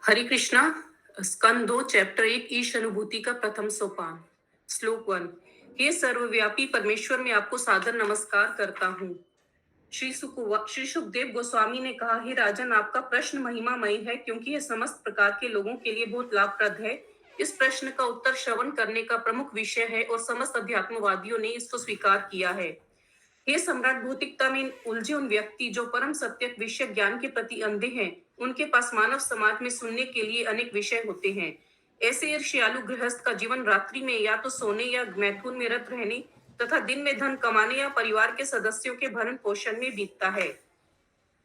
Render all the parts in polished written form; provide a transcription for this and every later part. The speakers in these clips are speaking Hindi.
हरे कृष्णा। स्कंद 2 चैप्टर 1 ईश अनुभूति का प्रथम सोपान। श्लोक 1। हे सर्वव्यापी परमेश्वर, मैं आपको सादर नमस्कार करता हूँ। श्री सुखदेव गोस्वामी ने कहा, हे राजन, आपका प्रश्न महिमामय है क्योंकि यह समस्त प्रकार के लोगों के लिए बहुत लाभप्रद है। इस प्रश्न का उत्तर श्रवण करने का प्रमुख विषय है और समस्त अध्यात्मवादियों ने इसको स्वीकार किया है। हे सम्राट, भौतिकता में उलझे उन व्यक्ति जो परम सत्य विषय ज्ञान के प्रति अंधे हैं, उनके पास मानव समाज में सुनने के लिए अनेक विषय होते हैं। ऐसे ईर्ष्यालु गृहस्थ का जीवन रात्रि में या तो सोने या मैथुन में रत रहने तथा दिन में धन कमाने या परिवार के सदस्यों के भरण पोषण में बीतता है।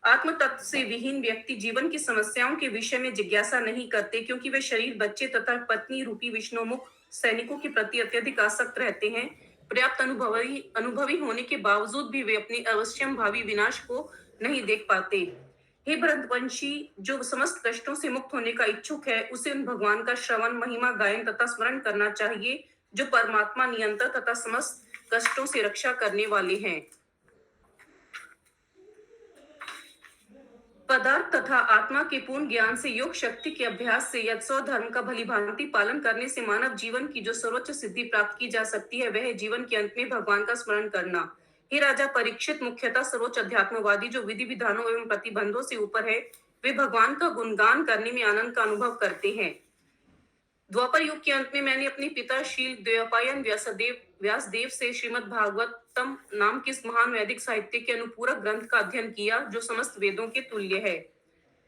आत्म तत्व से विहीन व्यक्ति जीवन की समस्याओं के विषय में जिज्ञासा नहीं करते क्योंकि वे शरीर, बच्चे तथा पत्नी रूपी विष्णुमुख सैनिकों के प्रति अत्यधिक आसक्त रहते हैं। पर्याप्त अनुभवी होने के बावजूद भी वे अपने अवश्यम भावी विनाश को नहीं देख पाते। हे भरतवंशी, जो समस्त कष्टों से मुक्त होने का इच्छुक है, उसे उन भगवान का श्रवण, महिमा गायन तथा स्मरण करना चाहिए जो परमात्मा, नियंता तथा समस्त कष्टों से रक्षा करने वाले हैं। पदार्थ तथा आत्मा के पूर्ण ज्ञान से, योग शक्ति के अभ्यास से या स्वधर्म का भली भांति पालन करने से मानव जीवन की जो सर्वोच्च सिद्धि प्राप्त की जा सकती है, वह जीवन के अंत में भगवान का स्मरण करना। हे राजा परीक्षित, मुख्यतः सर्वोच्च अध्यात्मवादी जो विधि विधानों एवं प्रतिबंधों से ऊपर है, वे भगवान का गुणगान करने में आनंद का अनुभव करते हैं। द्वापर युग के अंत में मैंने अपने पिता शील द्वैपायन व्यासदेव से श्रीमद् भागवतम नाम के इस महान वैदिक साहित्य के अनुपूरक ग्रंथ का अध्ययन किया जो समस्त वेदों के तुल्य है।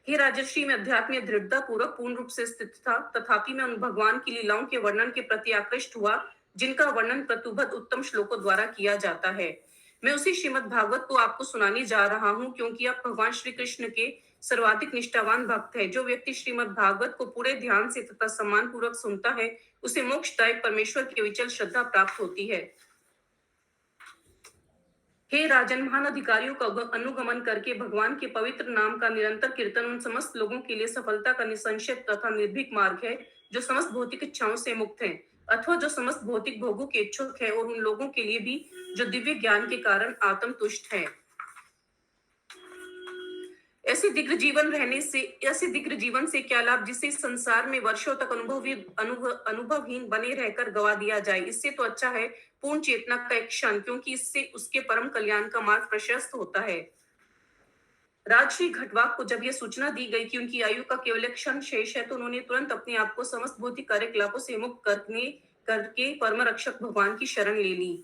हे राजर्षि, मैं अध्यात्म में दृढ़ता पूर्वक पूर्ण रूप से स्थित था, तथापि मैं उन भगवान की लीलाओं के वर्णन के प्रति आकृष्ट हुआ जिनका वर्णन प्रतुबद्ध उत्तम श्लोकों द्वारा किया जाता है। मैं उसी श्रीमद् भागवत को आपको सुनाने जा रहा हूँ क्योंकि आप भगवान श्री कृष्ण के सर्वाधिक निष्ठावान भक्त है। जो व्यक्ति श्रीमद् भागवत को पूरे ध्यान से तथा सम्मान पूर्वक सुनता है, उसे मोक्षदायक परमेश्वर की विचल श्रद्धा प्राप्त होती है। हे राजन, महान अधिकारियों का अनुगमन करके भगवान के पवित्र नाम का निरंतर कीर्तन उन समस्त लोगों के लिए सफलता का निसंशय तथा निर्भीक मार्ग है जो समस्त भौतिक इच्छाओं से मुक्त हैं, अथवा जो समस्त भौतिक भोगों के इच्छुक है, और उन लोगों के लिए भी जो दिव्य ज्ञान के कारण आत्मतुष्ट है। ऐसे दिग्र जीवन से क्या लाभ जिसे इस संसार में वर्षों तक अनुभवहीन बने रहकर गवा दिया जाए। इससे तो अच्छा है पूर्ण चेतना का एक क्षण, क्योंकि इससे उसके परम कल्याण का मार्ग प्रशस्त होता है। राजश्री घटवाक को जब यह सूचना दी गई कि उनकी आयु का केवल एक क्षण शेष है, तो उन्होंने तुरंत अपने आप को समस्त भौतिक कार्यकलापों से मुक्त करके परम रक्षक भगवान की शरण ले ली।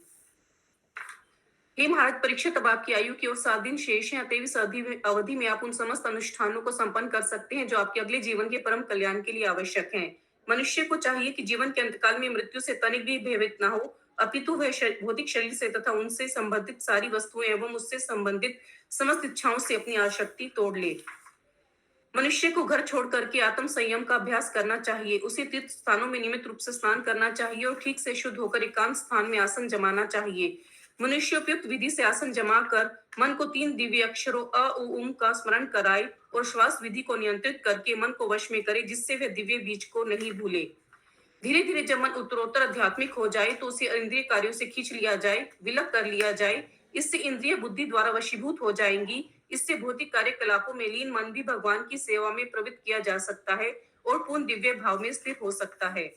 हे महाराज परीक्षित, अब आपकी आयु केवल 7 दिन शेष है, अतएव इस अवधि में आप उन समस्त अनुष्ठानों को संपन्न कर सकते हैं जो आपके अगले जीवन के परम कल्याण के लिए आवश्यक हैं। मनुष्य को चाहिए कि जीवन के अंतकाल में मृत्यु से तनिक भी भयभीत न हो, अपितु वह भौतिक शरीर से तथा उनसे संबंधित सारी वस्तुएं एवं उससे संबंधित समस्त इच्छाओं से अपनी आसक्ति तोड़ ले। मनुष्य को घर छोड़ करके आत्म संयम का अभ्यास करना चाहिए। उसे तीर्थ स्थानों में नियमित रूप से स्नान करना चाहिए और ठीक से शुद्ध होकर एकांत स्थान में आसन जमाना चाहिए। मनुष्य उपयुक्त विधि से आसन जमा कर मन को 3 दिव्य अक्षरों अ उ उम का स्मरण कराए और श्वास विधि को नियंत्रित करके मन को वश में करे, जिससे वह दिव्य बीज को नहीं भूले। धीरे धीरे जब मन उत्तरोत्तर आध्यात्मिक हो जाए तो उसे इंद्रिय कार्यों से खींच लिया जाए, विलग कर लिया जाए। इससे इंद्रिय बुद्धि द्वारा वशीभूत हो जाएंगी। इससे भौतिक कार्यकलापों में लीन मन भी भगवान की सेवा में प्रवृत्त किया जा सकता है और पूर्ण दिव्य भाव में स्थित हो सकता है।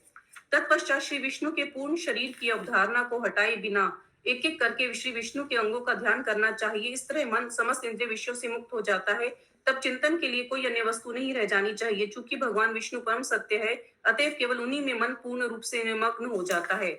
तत्पश्चात श्री विष्णु के पूर्ण शरीर की अवधारणा को हटाए बिना एक एक करके श्री विष्णु के अंगों का ध्यान करना चाहिए। इस तरह मन समस्त इंद्रिय विषयों से मुक्त हो जाता है। तब चिंतन के लिए कोई अन्य वस्तु नहीं रह जानी चाहिए। चूंकि भगवान विष्णु परम सत्य है, अतएव केवल उन्हीं में मन पूर्ण रूप से निमग्न हो जाता है।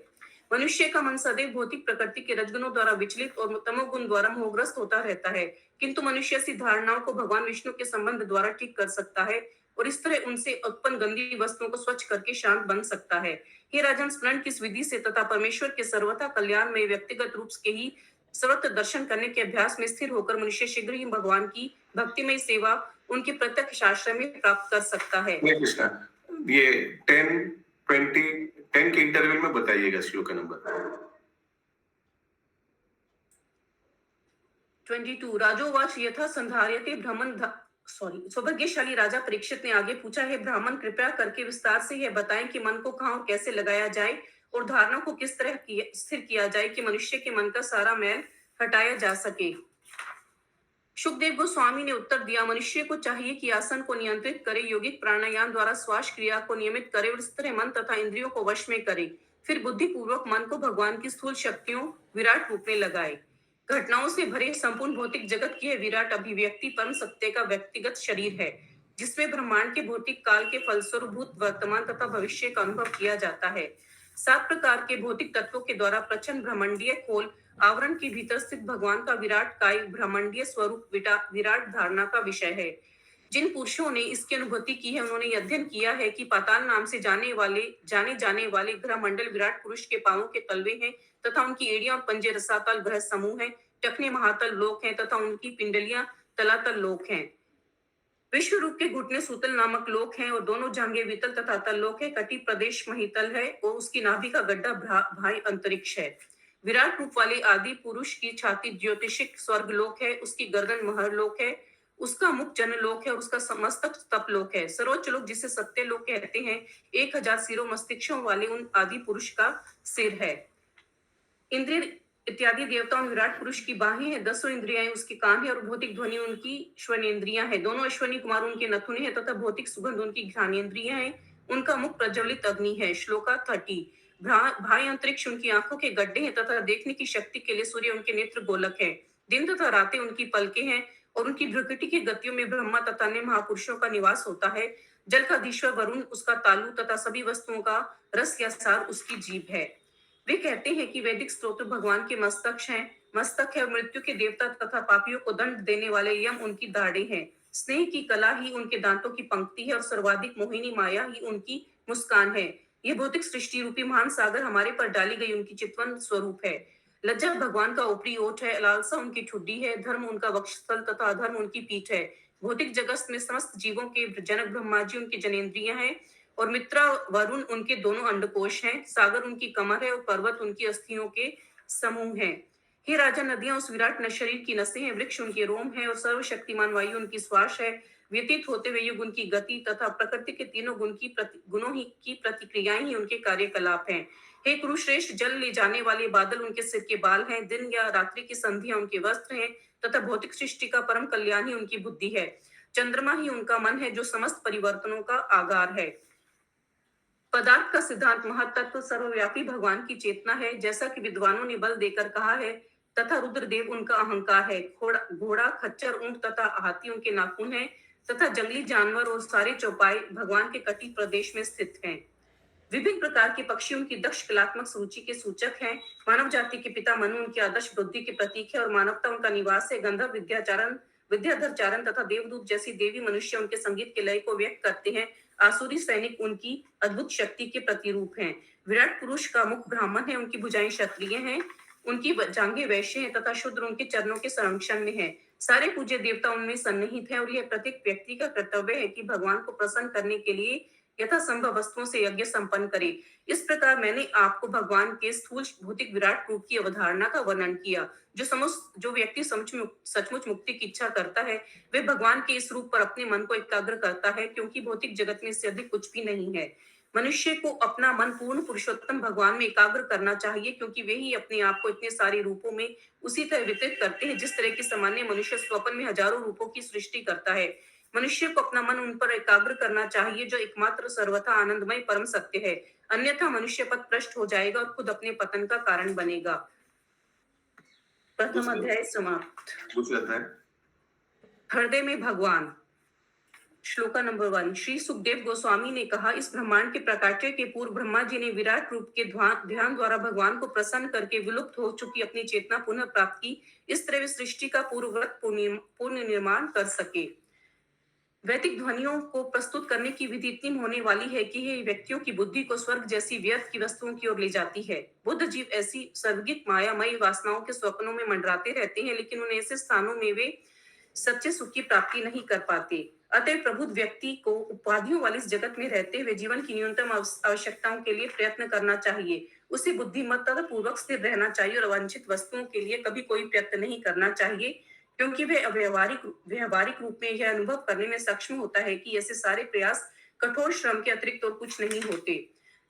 मनुष्य का मन सदैव भौतिक प्रकृति के रजगुणों द्वारा विचलित और तमोगुण द्वारा मोहग्रस्त होता रहता है, किंतु मनुष्य ऐसी धारणाओं को भगवान विष्णु के संबंध द्वारा ठीक कर सकता है और इस तरह उनसे उत्पन्न गंदी वस्तुओं को स्वच्छ करके शांत बन सकता है। हे राजन, स्मरण की इस विधि से तथा परमेश्वर के सर्वथा कल्याण में व्यक्तिगत रूप के ही सर्वत्र दर्शन करने के अभ्यास में स्थिर होकर मनुष्य शीघ्र ही भगवान की भक्तिमय सेवा उनके प्रत्यक्ष आश्रय में प्राप्त कर सकता है। ये 10 के इंटरवल में बताइएगा श्लोक का नंबर। 22 राजोवाच यथा संधार्यते ब्राह्मण सौभाग्यशाली राजा परीक्षित ने आगे पूछा, है ब्राह्मण, कृपया करके विस्तार से यह बताएं कि मन को कहाँ और कैसे लगाया जाए और धारणा को किस तरह स्थिर किया जाए कि मनुष्य के मन का सारा मैल हटाया जा सके। सुखदेव गोस्वामी ने उत्तर दिया, मनुष्य को चाहिए कि आसन को नियंत्रित करे, यौगिक प्राणायाम द्वारा श्वास क्रिया को नियमित करे और इस तरह मन तथा इंद्रियों को वश में करे, फिर बुद्धि पूर्वक मन को भगवान की स्थूल शक्तियों विराट रूप में लगाए। घटनाओं से भरे संपूर्ण भौतिक जगत की यह विराट अभिव्यक्ति परम सत्य का व्यक्तिगत शरीर है, जिसमें ब्रह्मांड के भौतिक काल के फलस्वरूप भूत, वर्तमान तथा भविष्य का अनुभव किया जाता है। 7 प्रकार के भौतिक तत्वों के द्वारा प्रचंड ब्रह्मांडीय खोल आवरण के भीतर स्थित भगवान का विराट काय ब्रह्मांडीय स्वरूप विराट धारणा का विषय है। जिन पुरुषों ने इसकी अनुभूति की है, उन्होंने यह अध्ययन किया है कि पाताल नाम से जाने जाने वाले ग्रह मंडल विराट पुरुष के पांवों के तलवे हैं तथा उनकी एड़ियां और पंजे रसातल ग्रह समूह हैं, टखने महातल लोक हैं तथा उनकी पिंडलियां तलातल लोक हैं। विश्व रूप के घुटने सूतल नामक लोक हैं और दोनों जांघें वितल तथा तल लोक है। कटी प्रदेश महितल है और उसकी नाभि का गड्ढा भाई अंतरिक्ष है। विराट रूप वाले आदि पुरुष की छाती ज्योतिषिक स्वर्ग लोक है, उसकी गर्दन महर लोक है, उसका मुख जन लोक है और उसका मस्तक तप लोक है। सर्वोच्च लोक जिसे सत्य लोक कहते हैं, 1000 सिरों मस्तिष्कों वाले उन आदि पुरुष का सिर है। इंद्रिय इत्यादि देवताओं विराट पुरुष की बाहें हैं, 10 इंद्रियां उसके कान है और भौतिक ध्वनि उनकी श्वनेन्द्रियां हैं। दोनों अश्वनी कुमार उनके नथुने हैं तथा भौतिक सुगंध उनकी घ्राणेन्द्रियां हैं। उनका मुख प्रज्वलित अग्नि है। श्लोका 30। भाई अंतरिक्ष उनकी आंखों के गड्ढे हैं तथा देखने की शक्ति के लिए सूर्य उनके नेत्र गोलक है। दिन तथा रातें उनकी पलके हैं और उनकी भ्रकुटी की गतियों में ब्रह्मा तथा अन्य महापुरुषों का निवास होता है। जल का धीश्वर वरुण उसका तालु तथा सभी वस्तुओं का रस या सार उसकी जीभ है। वे कहते हैं कि वैदिक स्तोत्र भगवान के मस्तक है और मृत्यु के देवता तथा पापियों को दंड देने वाले यम उनकी दाढ़ें हैं। स्नेह की कला ही उनके दांतों की पंक्ति है और सर्वाधिक मोहिनी माया ही उनकी मुस्कान है। ये भौतिक सृष्टि रूपी महान सागर हमारे पर डाली गई उनकी चितवन स्वरूप है। लज्जा भगवान का ऊपरी ओठ है, लालसा उनकी ठुड्डी है, धर्म उनका वक्षस्थल तथा अधर्म उनकी पीठ है। भौतिक जगत में समस्त जीवों के जनक ब्रह्मा जी उनकी जनेन्द्रियां हैं और मित्रा वरुण उनके दोनों अंडकोश हैं। सागर उनकी कमर है और पर्वत उनकी अस्थियों के समूह हैं। हे राजा, नदियां उस विराट शरीर की नसें हैं, वृक्ष उनके रोम है और सर्वशक्तिमान वायु उनकी श्वास है। व्यतीत होते हुए युग उनकी गति तथा प्रकृति के तीनों गुणों की प्रतिक्रियाएं ही उनके कार्यकलाप हैं। हे कुरुश्रेष्ठ, जल ले जाने वाले बादल उनके सिर के बाल हैं, दिन या रात्रि की संधियां उनके वस्त्र हैं तथा भौतिक सृष्टि का परम कल्याण ही उनकी बुद्धि है। चंद्रमा ही उनका मन है जो समस्त परिवर्तनों का आगार है। पदार्थ का सिद्धांत महत्तत्व सर्वव्यापी भगवान की चेतना है, जैसा कि विद्वानों ने बल देकर कहा है, तथा रुद्रदेव उनका अहंकार है। घोड़ा, खच्चर, ऊंट तथा हाथी उनके नाखून हैं तथा जंगली जानवर और सारे चौपाई भगवान के तटी प्रदेश में स्थित हैं। विभिन्न प्रकार के पक्षी उनकी दक्ष कलात्मक सूची के सूचक हैं। मानव जाति के पिता मनु उनकी आदर्श बुद्धि के प्रतीक है और मानवता उनका निवास है। गंधर्व विद्याधर चारण तथा देवदूत जैसी देवी मनुष्य उनके संगीत के लय को व्यक्त करते हैं। आसुरी सैनिक उनकी अद्भुत शक्ति के प्रतिरूप हैं। विराट पुरुष का मुख ब्राह्मण है, उनकी भुजाएं क्षत्रिय हैं, उनकी जांघें वैश्य हैं तथा शूद्र उनके चरणों के संरक्षण में है। सारे पूज्य देवता उनमें सन्निहित हैं और यह प्रत्येक व्यक्ति का कर्तव्य है कि भगवान को प्रसन्न करने के लिए यथासंभव वस्तुओं से यज्ञ संपन्न करे। इस प्रकार मैंने आपको भगवान के स्थूल भौतिक विराट रूप की अवधारणा का वर्णन किया। जो व्यक्ति सचमुच मुक्ति की इच्छा करता है, वे भगवान के इस रूप पर अपने मन को एकाग्र करता है, क्योंकि भौतिक जगत में इससे अधिक कुछ भी नहीं है। मनुष्य को अपना मन पूर्ण पुरुषोत्तम भगवान में एकाग्र करना चाहिए, क्योंकि वे ही अपने आप को इतने सारे रूपों में उसी तरह वितरित करते हैं जिस तरह की सामान्य मनुष्य स्वप्न में हजारों रूपों की सृष्टि करता है। मनुष्य को अपना मन उन पर एकाग्र करना चाहिए जो एकमात्र सर्वथा आनंदमय परम सत्य है, अन्यथा मनुष्य पथ भ्रष्ट हो जाएगा और खुद अपने पतन का कारण बनेगा। प्रथम अध्याय समाप्त। हृदय में भगवान। श्लोका नंबर 1। श्री सुखदेव गोस्वामी ने कहा, इस ब्रह्मांड के प्रकाट्य के पूर्व ब्रह्मा जी ने विराट रूप के ध्यान द्वारा भगवान को प्रसन्न करके विलुप्त हो चुकी अपनी चेतना पुनः प्राप्त की। इस तरह वे सृष्टि का पूर्ववत पूर्ण निर्माण कर सके। वैदिक ध्वनियों को प्रस्तुत करने की विधि इतनी होने वाली है कि ये व्यक्तियों की बुद्धि को स्वर्ग जैसी व्यर्थ की वस्तुओं की ओर ले जाती है। बुद्ध जीव ऐसी सर्वगिक मायामयी वासनाओं के स्वप्नों में मंडराते रहते हैं, लेकिन उन ऐसे स्थानों में वे सच्चे सुख की प्राप्ति नहीं कर पाते। अतः प्रबुद्ध व्यक्ति को उपाधियों वाले इस जगत में रहते हुए जीवन की न्यूनतम आवश्यकताओं के लिए प्रयत्न करना चाहिए। उसे बुद्धिमत्ता पूर्वक स्थिर रहना चाहिए और अवांछित वस्तुओं के लिए कभी कोई प्रयत्न नहीं करना चाहिए, क्योंकि वह व्यवहारिक रूप में यह अनुभव करने में सक्षम होता है कि ऐसे सारे प्रयास कठोर श्रम के अतिरिक्त और कुछ नहीं होते।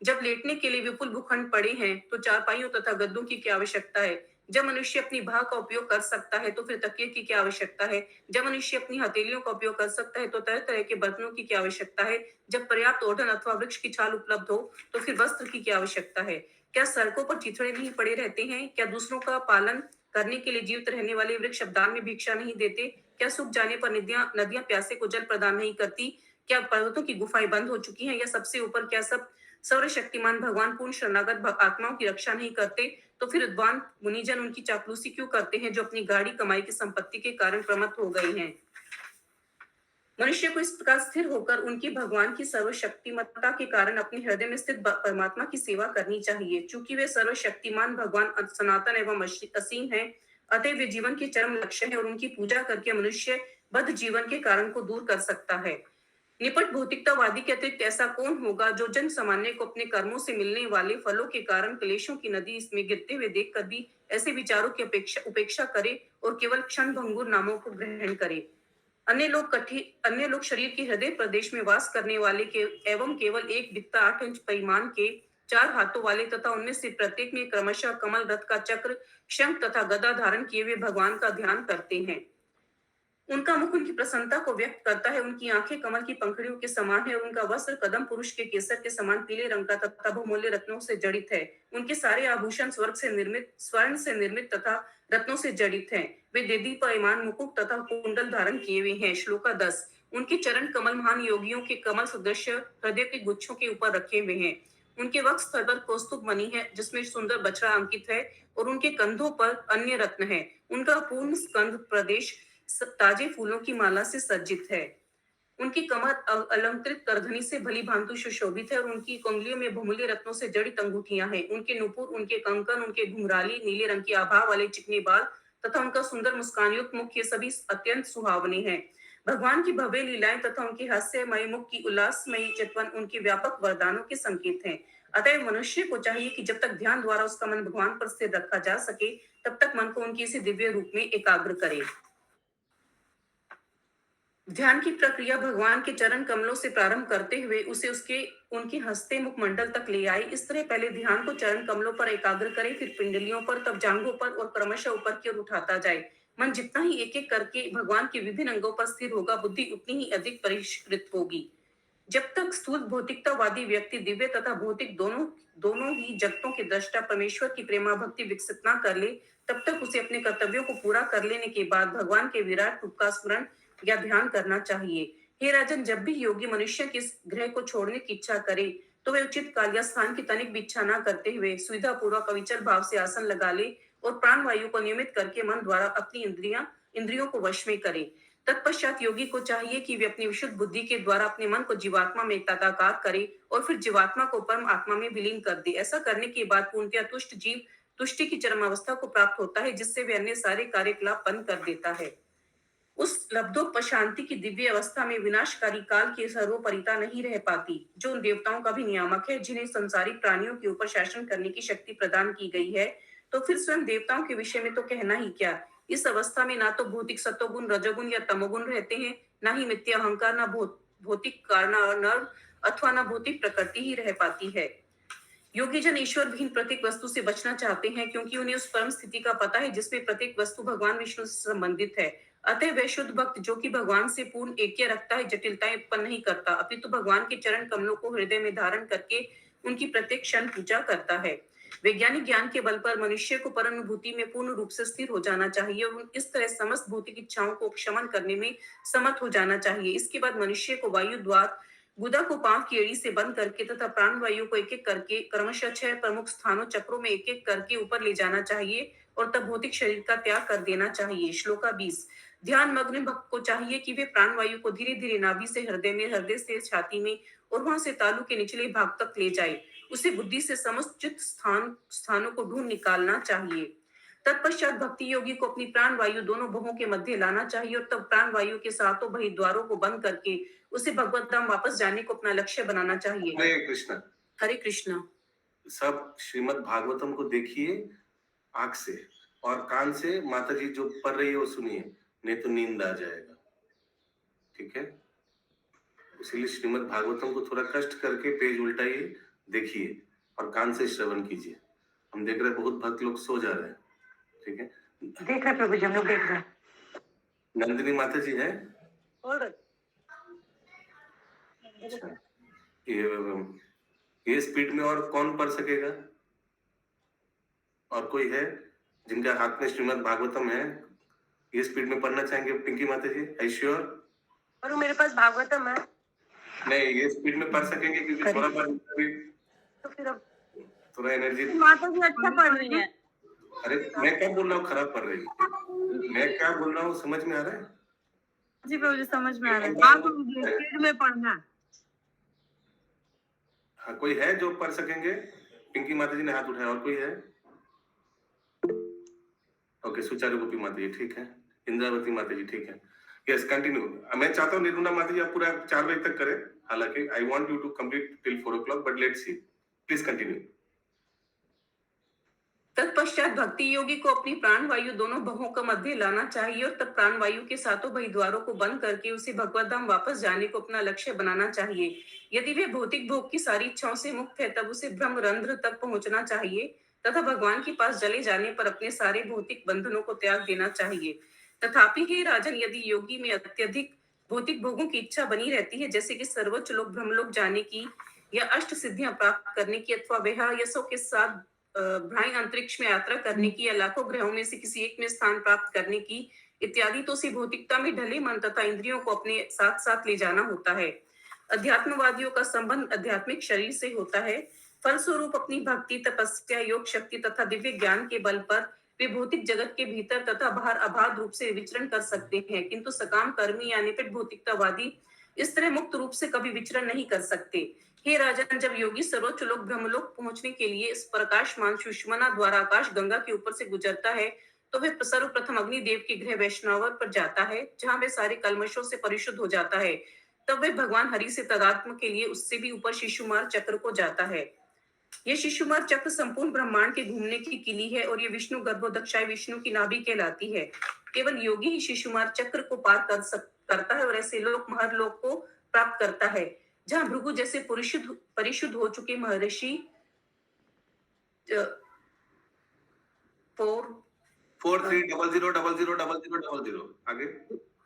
जब लेटने के लिए विपुल भूखंड पड़े हैं तो चारपाइयों तथा गद्दों की क्या आवश्यकता है। जब मनुष्य अपनी भा का उपयोग कर सकता है तो फिर तकिए की क्या आवश्यकता है? जब मनुष्य अपनी हथेलियों का उपयोग कर सकता है तो तरह तरह के बर्तनों की क्या आवश्यकता है? जब पर्याप्त ओढ़न अथवा वृक्ष की छाल उपलब्ध हो तो फिर वस्त्र की क्या आवश्यकता है? क्या सड़कों पर चिथड़े नहीं पड़े रहते हैं? क्या दूसरों का पालन करने के लिए जीवित रहने वाले वृक्ष शब्दान में भिक्षा नहीं देते? क्या सूख जाने पर नदियां नदियां प्यासे को जल प्रदान नहीं करती? क्या पर्वतों की गुफाएं बंद हो चुकी हैं? या सबसे ऊपर क्या सब सर्वशक्तिमान भगवान पूर्ण शरणागत आत्माओं की रक्षा नहीं करते? तो फिर विद्वान मुनिजन उनकी चापलूसी क्यों करते हैं जो अपनी गाड़ी कमाई की संपत्ति के कारण प्रमत्त हो गए हैं? मनुष्य को इस प्रकार स्थिर होकर उनकी भगवान की सर्वशक्तिमत्ता के कारण अपने हृदय में स्थित परमात्मा की सेवा करनी चाहिए। चूंकि वे सर्वशक्तिमान भगवान सनातन एवं असीम है, अतः वे जीवन के चरम लक्ष्य है और उनकी पूजा करके मनुष्य बद्ध जीवन के कारण को दूर कर सकता है। निपट भौतिकतावादी के अतिरिक्त ऐसा कौन होगा जो जन सामान्य को अपने कर्मों से मिलने वाले फलों के कारण क्लेशों की नदी इसमें गिरते हुए देखकर भी ऐसे विचारों की उपेक्षा करे और केवल क्षण भंगुर नामों को ग्रहण करे? अन्य लोग शरीर के हृदय प्रदेश में वास करने वाले के एवं केवल एक बित्ता 8 इंच परिमाण के 4 हाथों वाले तथा उनमें से प्रत्येक में क्रमशः कमल रथ का चक्र, शंख तथा गदा धारण किए हुए भगवान का ध्यान करते हैं। उनका मुख उनकी प्रसन्नता को व्यक्त करता है, उनकी आंखें कमल की पंखुड़ियों के समान है, उनका वस्त्र कदम पुरुष के केसर के समान पीले रंग का तथा बहुमूल्य रत्नों से जड़ित है। उनके सारे आभूषण स्वर्ण से निर्मित तथा रत्नों से जड़ित हैं। वे देदीप्यमान मुकुट तथा कुंडल धारण किए हुए हैं। श्लोका 10। उनके चरण कमल महान योगियों के कमल सदृश हृदय के गुच्छों के ऊपर रखे हुए हैं। उनके वक्ष स्थल पर कौस्तुभ मणि है जिसमें सुंदर बछड़ा अंकित है और उनके कंधों पर अन्य रत्न है। उनका पूर्ण स्कंध प्रदेश ताजे फूलों की माला से सज्जित है। उनकी कमर अलंकृत करधनी से भली भांति सुशोभित है और उनकी कंगलियों में बहुमूल्य रत्नों से जड़ित अंगूठियां हैं। उनके नुपुर, उनके कंकन, उनके घुंघराली नीले रंग की आभा वाले चिकने बाल तथा उनका सुंदर मुस्कान युक्त मुख, ये सभी अत्यंत सुहावने हैं। भगवान की भव्य लीलाएं तथा उनके हास्यमय मुख की उल्लासमयी चितवन उनके व्यापक वरदानों के संकेत हैं। अतः मनुष्य को चाहिए कि जब तक ध्यान द्वारा उसका मन भगवान पर स्थिर रखा जा सके तब तक मन को उनके इसी दिव्य रूप में एकाग्र करे। ध्यान की प्रक्रिया भगवान के चरण कमलों से प्रारंभ करते हुए उसे उसके उनके हंसते मुखमंडल तक ले आई। इस तरह पहले ध्यान को चरण कमलों पर एकाग्र करे, फिर पिंडलियों पर, तब जांघों पर और क्रमशः ऊपर की ओर उठाता जाए। मन जितना ही एक एक करके भगवान के विभिन्न अंगों पर स्थिर होगा, बुद्धि उतनी ही अधिक परिष्कृत होगी। जब तक स्थूल भौतिकतावादी व्यक्ति दिव्य तथा भौतिक दोनों दोनों ही जगतों के दृष्टा परमेश्वर की प्रेमा भक्ति विकसित ना कर ले, तब तक उसे अपने कर्तव्यों को पूरा कर लेने के बाद भगवान के विराट रूप का स्मरण या ध्यान करना चाहिए। हे राजन, जब भी योगी मनुष्य के इस ग्रह को छोड़ने की इच्छा करे तो वे उचित काल या स्थान की तनिक भी इच्छा न करते हुए सुविधा पूर्वक अविचल भाव से आसन लगा ले और प्राण वायु को नियमित करके मन द्वारा अपनी इंद्रियों को वश में करे। तत्पश्चात योगी को चाहिए कि वे अपनी विशुद्ध बुद्धि के द्वारा अपने मन को जीवात्मा में तदाकार करे और फिर जीवात्मा को परम आत्मा में विलीन कर दे। ऐसा करने के बाद पूर्णतया तुष्ट जीव तुष्टि की चरम अवस्था को प्राप्त होता है, जिससे वे अन्य सारे कार्यकलाप बंद कर देता है। उस लब्धोपशांति की दिव्य अवस्था में विनाशकारी काल की सर्वोपरिता नहीं रह पाती, जो उन देवताओं का भी नियामक है जिन्हें संसारिक प्राणियों के ऊपर शासन करने की शक्ति प्रदान की गई है। तो फिर स्वयं देवताओं के विषय में तो कहना ही क्या। इस अवस्था में ना तो भौतिक सत्वगुण, रजोगुण या तमोगुण रहते हैं, ना ही मिथ्या अहंकार, ना भौतिक कारण अथवा ना भौतिक प्रकृति ही रह पाती है। योगी जन ईश्वर विहीन प्रत्येक वस्तु से बचना चाहते हैं, क्योंकि उन्हें उस परम स्थिति का पता है जिसमें प्रत्येक वस्तु भगवान विष्णु से संबंधित है। अतः वह शुद्ध भक्त जो कि भगवान से पूर्ण ऐक्य रखता है, जटिलताएं उत्पन्न नहीं करता, अपितु भगवान के चरण कमलों को हृदय में धारण करके उनकी प्रत्येक क्षण पूजा करता है। वैज्ञानिक ज्ञान के बल पर मनुष्य को परमानुभूति में पूर्ण रूप से स्थिर हो जाना चाहिए और इस तरह समस्त भौतिक इच्छाओं को क्षमन करने में समर्थ हो जाना चाहिए। इसके बाद मनुष्य को वायु द्वार गुदा को पांव की एड़ी से बंद करके तथा प्राण वायु को एक एक करके क्रमशः 6 प्रमुख स्थानों चक्रों में एक एक करके ऊपर ले जाना चाहिए और तब भौतिक शरीर का त्याग कर देना चाहिए। श्लोका 20। ध्यान मग्न भक्त को चाहिए कि वे प्राण वायु को धीरे धीरे नाभि से हृदय से छाती में और वहां से तालू के निचले भाग तक ले जाए। उसे बुद्धि से समस्त चित्त स्थानों को ढूंढ निकालना चाहिए। तत्पश्चात भक्ति योगी को अपनी प्राण वायु दोनों भवों के मध्य लाना चाहिए और तब प्राण वायु के सातों बहिर्द्वारों को बंद करके उसे भगवत धाम वापस जाने को अपना लक्ष्य बनाना चाहिए। हरे कृष्ण। हरे कृष्ण। सब श्रीमद् भागवतम को देखिए आंख से और कान से, माता जी जो पढ़ रही है वो सुनिए, नहीं तो नींद आ जाएगा। ठीक है, इसलिए श्रीमद् भागवतम को थोड़ा कष्ट करके पेज उल्टाइए, देखिए और कान से श्रवण कीजिए। हम देख रहे हैं बहुत भक्त लोग सो जा रहे हैं, ठीक है। देख रहे प्रभु जी, हम लोग देख रहे हैं। नंदिनी माता जी है। और अच्छा, ये स्पीड में और कौन पढ़ सकेगा? और कोई है जिनका हाथ में श्रीमद् भागवतम है, ये स्पीड में पढ़ना चाहेंगे पिंकी माता जी? I sure? और मेरे पास भागवतम है। नहीं, ये स्पीड में पढ़ सकेंगे क्योंकि थोड़ा तो फिर अब थोड़ा एनर्जी। माता जी अच्छा पढ़ रही है। अरे मैं क्या बोल रहा हूँ खराब पढ़ रही है? मैं क्या बोल रहा हूँ समझ में आ रहा है? जी प्रभु जी, समझ में आ रहा है। हाँ प्रभु जी, स्पीड में पढ़ना। हाँ, कोई है जो पढ़ सकेंगे? पिंकी माता जी ने हाथ उठाया, और कोई है? ओके, सुचारू गोपी माता जी ठीक है, इंद्रावती माता जी ठीक है। Yes, continue. मैं चाहता हूँ निर्गुणा माता जी आप पूरा 4 बजे तक करें, हालांकि I want you to complete till 4 o'clock, but let's see, please continue. तत्पश्चात भक्ति योगी को अपनी प्राण वायु दोनों भवों का मध्य लाना चाहिए और तब प्राण वायु के सातों बहिद्वारों को बंद करके उसे भगवत धाम वापस जाने को अपना लक्ष्य बनाना चाहिए। यदि वे भौतिक भोग की सारी इच्छाओं से मुक्त है तब उसे ब्रह्म रंध्र तक पहुंचना चाहिए तथा भगवान के पास चले जाने पर अपने सारे भौतिक बंधनों को त्याग देना चाहिए। तथापि हे राजन, यदि योगी में अत्यधिक भौतिक भोगों की इच्छा बनी रहती है, जैसे कि सर्वोच्च लोक ब्रह्मलोक जाने की या अष्ट सिद्धियां प्राप्त करने की अथवा यशों के साथ भ्राई अंतरिक्ष में यात्रा करने की या लाखों ग्रहों में से किसी एक में स्थान प्राप्त करने की इत्यादि, तो उसे भौतिकता में ढले मन तथा इंद्रियों को अपने साथ साथ ले जाना होता है। अध्यात्मवादियों का संबंध आध्यात्मिक शरीर से होता है। फलस्वरूप अपनी भक्ति, तपस्या, योग शक्ति तथा दिव्य ज्ञान के बल पर वे भौतिक जगत के भीतर तथा बाहर अबाध रूप से विचरण कर सकते हैं, किंतु सकाम कर्मी यानी फिर भौतिकतावादी इस तरह मुक्त रूप से कभी विचरण नहीं कर सकते। हे राजन, जब योगी सर्वोच्च लोक ब्रह्मलोक पहुंचने के लिए इस प्रकाशमान सुषमना द्वारा आकाश गंगा के ऊपर से गुजरता है, तो वह सर्वप्रथम अग्निदेव के गृह वैष्णवर पर जाता है, जहां वह सारे कल्मशों से परिशुद्ध हो जाता है। तब वह भगवान हरि से तदात्म के लिए उससे भी ऊपर शिशुमार चक्र को जाता है। यह शिशुमार चक्र संपूर्ण ब्रह्मांड के घूमने की किली है और ये विष्णु गर्भोदक्षाय विष्णु की नाभि कहलाती है। केवल योगी ही शिशुमार चक्र को पार करता है और ऐसे लोक महरलोक को प्राप्त करता है, जहां भृगु जैसे परिशुद्ध हो चुके महर्षि 4300000000 आगे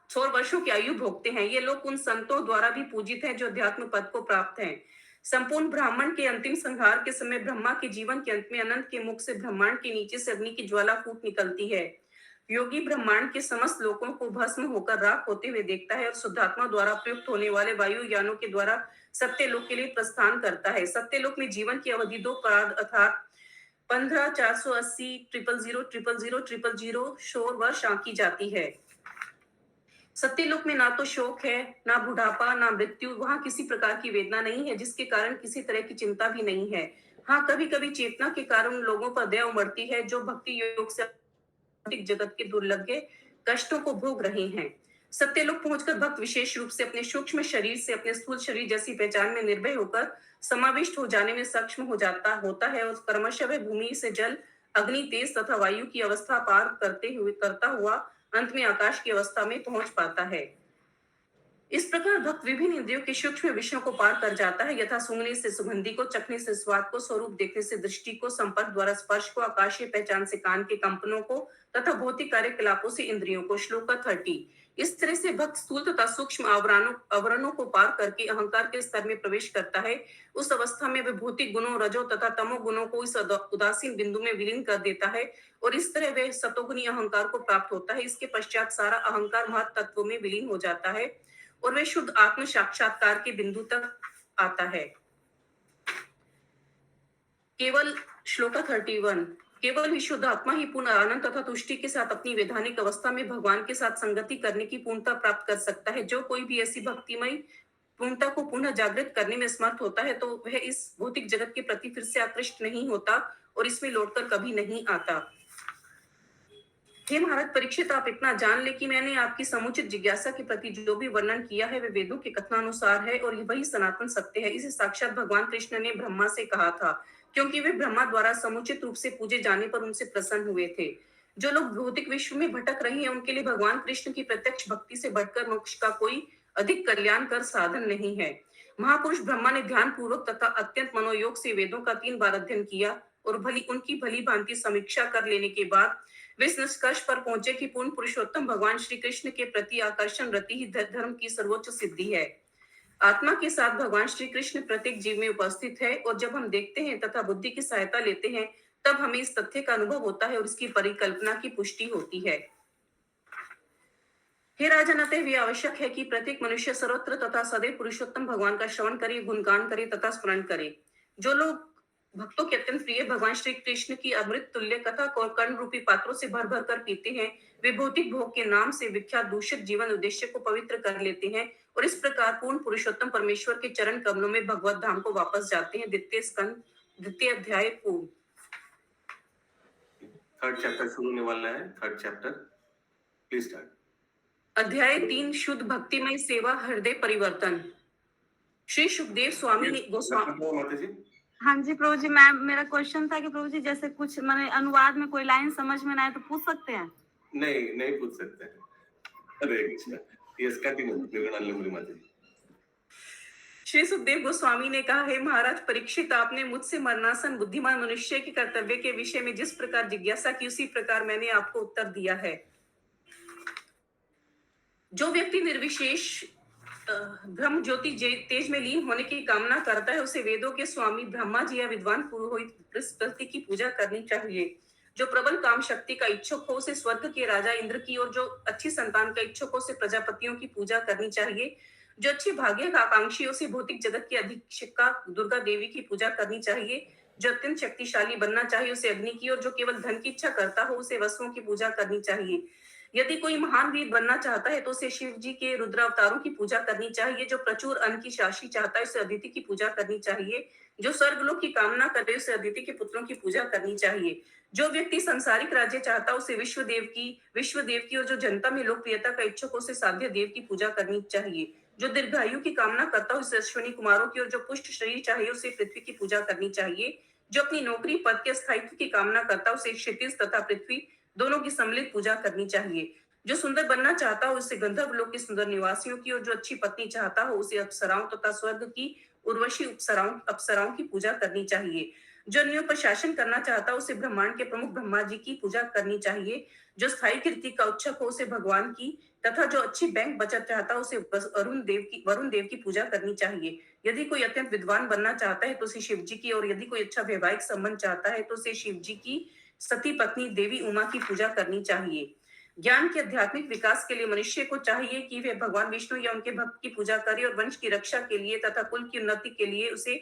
100 वर्षों की आयु भोगते हैं। ये लोग उन संतों द्वारा भी पूजित हैं जो अध्यात्म पद को प्राप्त हैं। संपूर्ण ब्राह्मण के अंतिम संहार के समय ब्रह्मा के जीवन के अंत में अनंत के मुख से ब्रह्मांड के नीचे से अग्नि की ज्वाला फूट निकलती है। योगी ब्रह्मांड के समस्त लोगों को भस्म होकर राख होते हुए देखता है और शुद्धात्मा द्वारा प्रयुक्त होने वाले वायु यानों के द्वारा सत्यलोक के लिए प्रस्थान करता है। सत्यलोक में जीवन की अवधि 2 प्राण अर्थात 15, 480, 000, 000, 000 वर्ष आंकी जाती है। सत्यलोक में ना तो शोक है, ना बुढ़ापा, ना मृत्यु। वहां किसी प्रकार की वेदना नहीं है, जिसके कारण किसी तरह की चिंता भी नहीं है। हाँ, कभी कभी चेतना के कारण लोगों पर दया उमड़ती है जो भक्ति योग से भौतिक जगत के दुर्लभ कष्टों को भोग रहे हैं। सत्यलोक पहुंचकर भक्त विशेष रूप से अपने सूक्ष्म शरीर से अपने स्थूल शरीर जैसी पहचान में निर्भय होकर समाविष्ट हो जाने में सक्षम होता है और क्रमशः वह भूमि से जल, अग्नि, तेज तथा वायु की अवस्था पार करता हुआ अंत में आकाश की अवस्था में पहुंच पाता है। इस प्रकार भक्त विभिन्न इंद्रियों के सूक्ष्म विषयों को पार कर जाता है, यथा सूंघने से सुगंधि को, चखने से स्वाद को, स्वरूप देखने से दृष्टि को, संपर्क द्वारा स्पर्श को, आकाशीय पहचान से कान के कंपनों को तथा भौतिक कार्यकलापों से इंद्रियों को। श्लोक 30। इस तरह से भक्त स्थूल तथा सूक्ष्म आवरणों को पार करके अहंकार के स्तर में प्रवेश करता है। उस अवस्था में वह भौतिक गुणों, रजो तथा तमो गुणों को इस उदासीन बिंदु में विलीन कर देता है और इस तरह वह सतोगुणी अहंकार को प्राप्त होता है। इसके पश्चात सारा अहंकार महत तत्व में विलीन हो जाता है और वह शुद्ध आत्म साक्षात्कार के बिंदु तक आता है। केवल श्लोक 31। केवल विशुद्ध आत्मा ही पूर्ण आनंद तथा तुष्टि के साथ अपनी वैधानिक अवस्था में भगवान के साथ संगति करने की पूर्णता प्राप्त कर सकता है। जो कोई भी ऐसी भक्तिमय पूर्णता को पुनः जागृत करने में समर्थ होता है, तो वह इस भौतिक जगत के प्रति फिर से आकृष्ट नहीं होता और इसमें लौटकर कभी नहीं आता। हे महाराज परीक्षित, आप इतना जान ले कि मैंने आपकी समुचित जिज्ञासा के प्रति जो भी वर्णन किया है वह वेदों के कथनानुसार है और वही सनातन सत्य है। इसे साक्षात भगवान कृष्ण ने ब्रह्मा से कहा था, क्योंकि वे ब्रह्मा द्वारा समुचित रूप से पूजे जाने पर उनसे प्रसन्न हुए थे। जो लोग भौतिक विश्व में भटक रहे हैं, उनके लिए भगवान कृष्ण की प्रत्यक्ष भक्ति से बढ़कर मोक्ष का कोई अधिक कल्याणकर साधन नहीं है। महापुरुष ब्रह्मा ने ध्यान पूर्वक तथा अत्यंत मनोयोग से वेदों का 3 बार अध्ययन किया और उनकी भली भांति समीक्षा कर लेने के बाद वे इस निष्कर्ष पर पहुंचे कि पूर्ण पुरुषोत्तम भगवान श्री कृष्ण के प्रति आकर्षण रति ही धर्म की सर्वोच्च सिद्धि है। आत्मा के साथ भगवान श्री कृष्ण प्रत्येक जीव में उपस्थित है और जब हम देखते हैं तथा बुद्धि की सहायता लेते हैं तब हमें इस तथ्य का अनुभव होता है और इसकी परिकल्पना की पुष्टि होती है। हे राजन, अतः यह आवश्यक है कि प्रत्येक मनुष्य सर्वत्र तथा सदैव पुरुषोत्तम भगवान का श्रवण करे, गुणगान करे तथा स्मरण करे। जो लोग भक्तों के अत्यंत प्रिय भगवान श्री कृष्ण की अमृत तुल्य कथा को कर्ण रूपी पात्रों से भर भर कर पीते हैं, वे भौतिक भोग के नाम से विख्यात दूषित जीवन उद्देश्य को पवित्र कर लेते हैं और इस प्रकार पूर्ण पुरुषोत्तम परमेश्वर के चरण कमलों में भगवत धाम को वापस जाते हैं। द्वितीय अध्याय पूर्ण। थर्ड चैप्टर शुरू होने वाला है। Third chapter, please start. अध्याय 3, शुद्ध भक्तिमय सेवा, हृदय परिवर्तन। श्री सुखदेव स्वामी ने गोस्वामी। माता जी, हाँ जी प्रभु जी, मैं मेरा क्वेश्चन था कि प्रभु जी जैसे कुछ मैंने अनुवाद में कोई लाइन समझ में ना आए तो पूछ सकते हैं? नहीं पूछ सकते हैं। हरे कृष्ण। यस, कंटिन्यू माता जी। श्री सुखदेव गोस्वामी ने कहा, हे महाराज परीक्षित, आपने मुझसे मरणासन बुद्धिमान मनुष्य के कर्तव्य के विषय में जिस प्रकार जिज्ञासा की उसी प्रकार मैंने आपको उत्तर दिया है। जो व्यक्ति निर्विशेष ब्रह्म ज्योति तेज में लीन होने की कामना करता है उसे वेदों के स्वामी ब्रह्मा जी या विद्वान पुरोहित बृहस्पति की पूजा करनी चाहिए। जो प्रबल काम शक्ति का इच्छुक हो उसे स्वर्ग के राजा इंद्र की और जो अच्छी संतान का इच्छुक हो उसे प्रजापतियों की पूजा करनी चाहिए। जो अच्छे भाग्य का आकांक्षी हो उसे भौतिक जगत की अधीक्षिका दुर्गा देवी की पूजा करनी चाहिए। जो अत्यंत शक्तिशाली बनना चाहिए उसे अग्नि की और जो केवल धन की इच्छा करता हो उसे वसुओं की पूजा करनी चाहिए। यदि कोई महान वीर बनना चाहता है तो उसे शिव जी के रुद्र अवतारों की पूजा करनी चाहिए। जो प्रचुर अन्न की राशि चाहता है उसे अदिति की पूजा करनी चाहिए। जो स्वर्गलोक की कामना करे उसे अदिति के पुत्रों की पूजा करनी चाहिए। जो व्यक्ति संसारिक राज्य चाहता है उसे विश्वदेव की और जो जनता में लोकप्रियता का इच्छुक हो उसे साध्य देव की पूजा करनी चाहिए। जो दीर्घायु की कामना करता है उसे अश्विनी कुमारों की और जो पुष्ट शरीर चाहिए उसे पृथ्वी की पूजा करनी चाहिए। जो अपनी नौकरी पद के स्थायित्व की कामना करता है उसे क्षितिज तथा पृथ्वी दोनों की सम्मिलित पूजा करनी चाहिए। जो सुंदर बनना चाहता हो उसे गंधर्व लोक के सुंदर निवासियों की और जो अच्छी पत्नी चाहता हो उसे अप्सराओं तथा स्वर्ग की उर्वशी अप्सराओं की पूजा करनी चाहिए। जो अन्यों पर शासन करना चाहता हो उसे ब्रह्मांड के प्रमुख ब्रह्मा जी की पूजा करनी चाहिए। जो स्थायी कीर्ति का उच्छक हो उसे भगवान की तथा जो अच्छी बैंक बचत चाहता हो उसे वरुण देव की पूजा करनी चाहिए। यदि कोई अत्यंत विद्वान बनना चाहता है तो उसे शिव जी की और यदि कोई अच्छा वैवाहिक संबंध चाहता है तो उसे शिव जी की सती पत्नी देवी उमा की पूजा करनी चाहिए। ज्ञान के आध्यात्मिक विकास के लिए मनुष्य को चाहिए कि वह भगवान विष्णु या उनके भक्त की पूजा करे और वंश की रक्षा के लिए तथा कुल की उन्नति के लिए उसे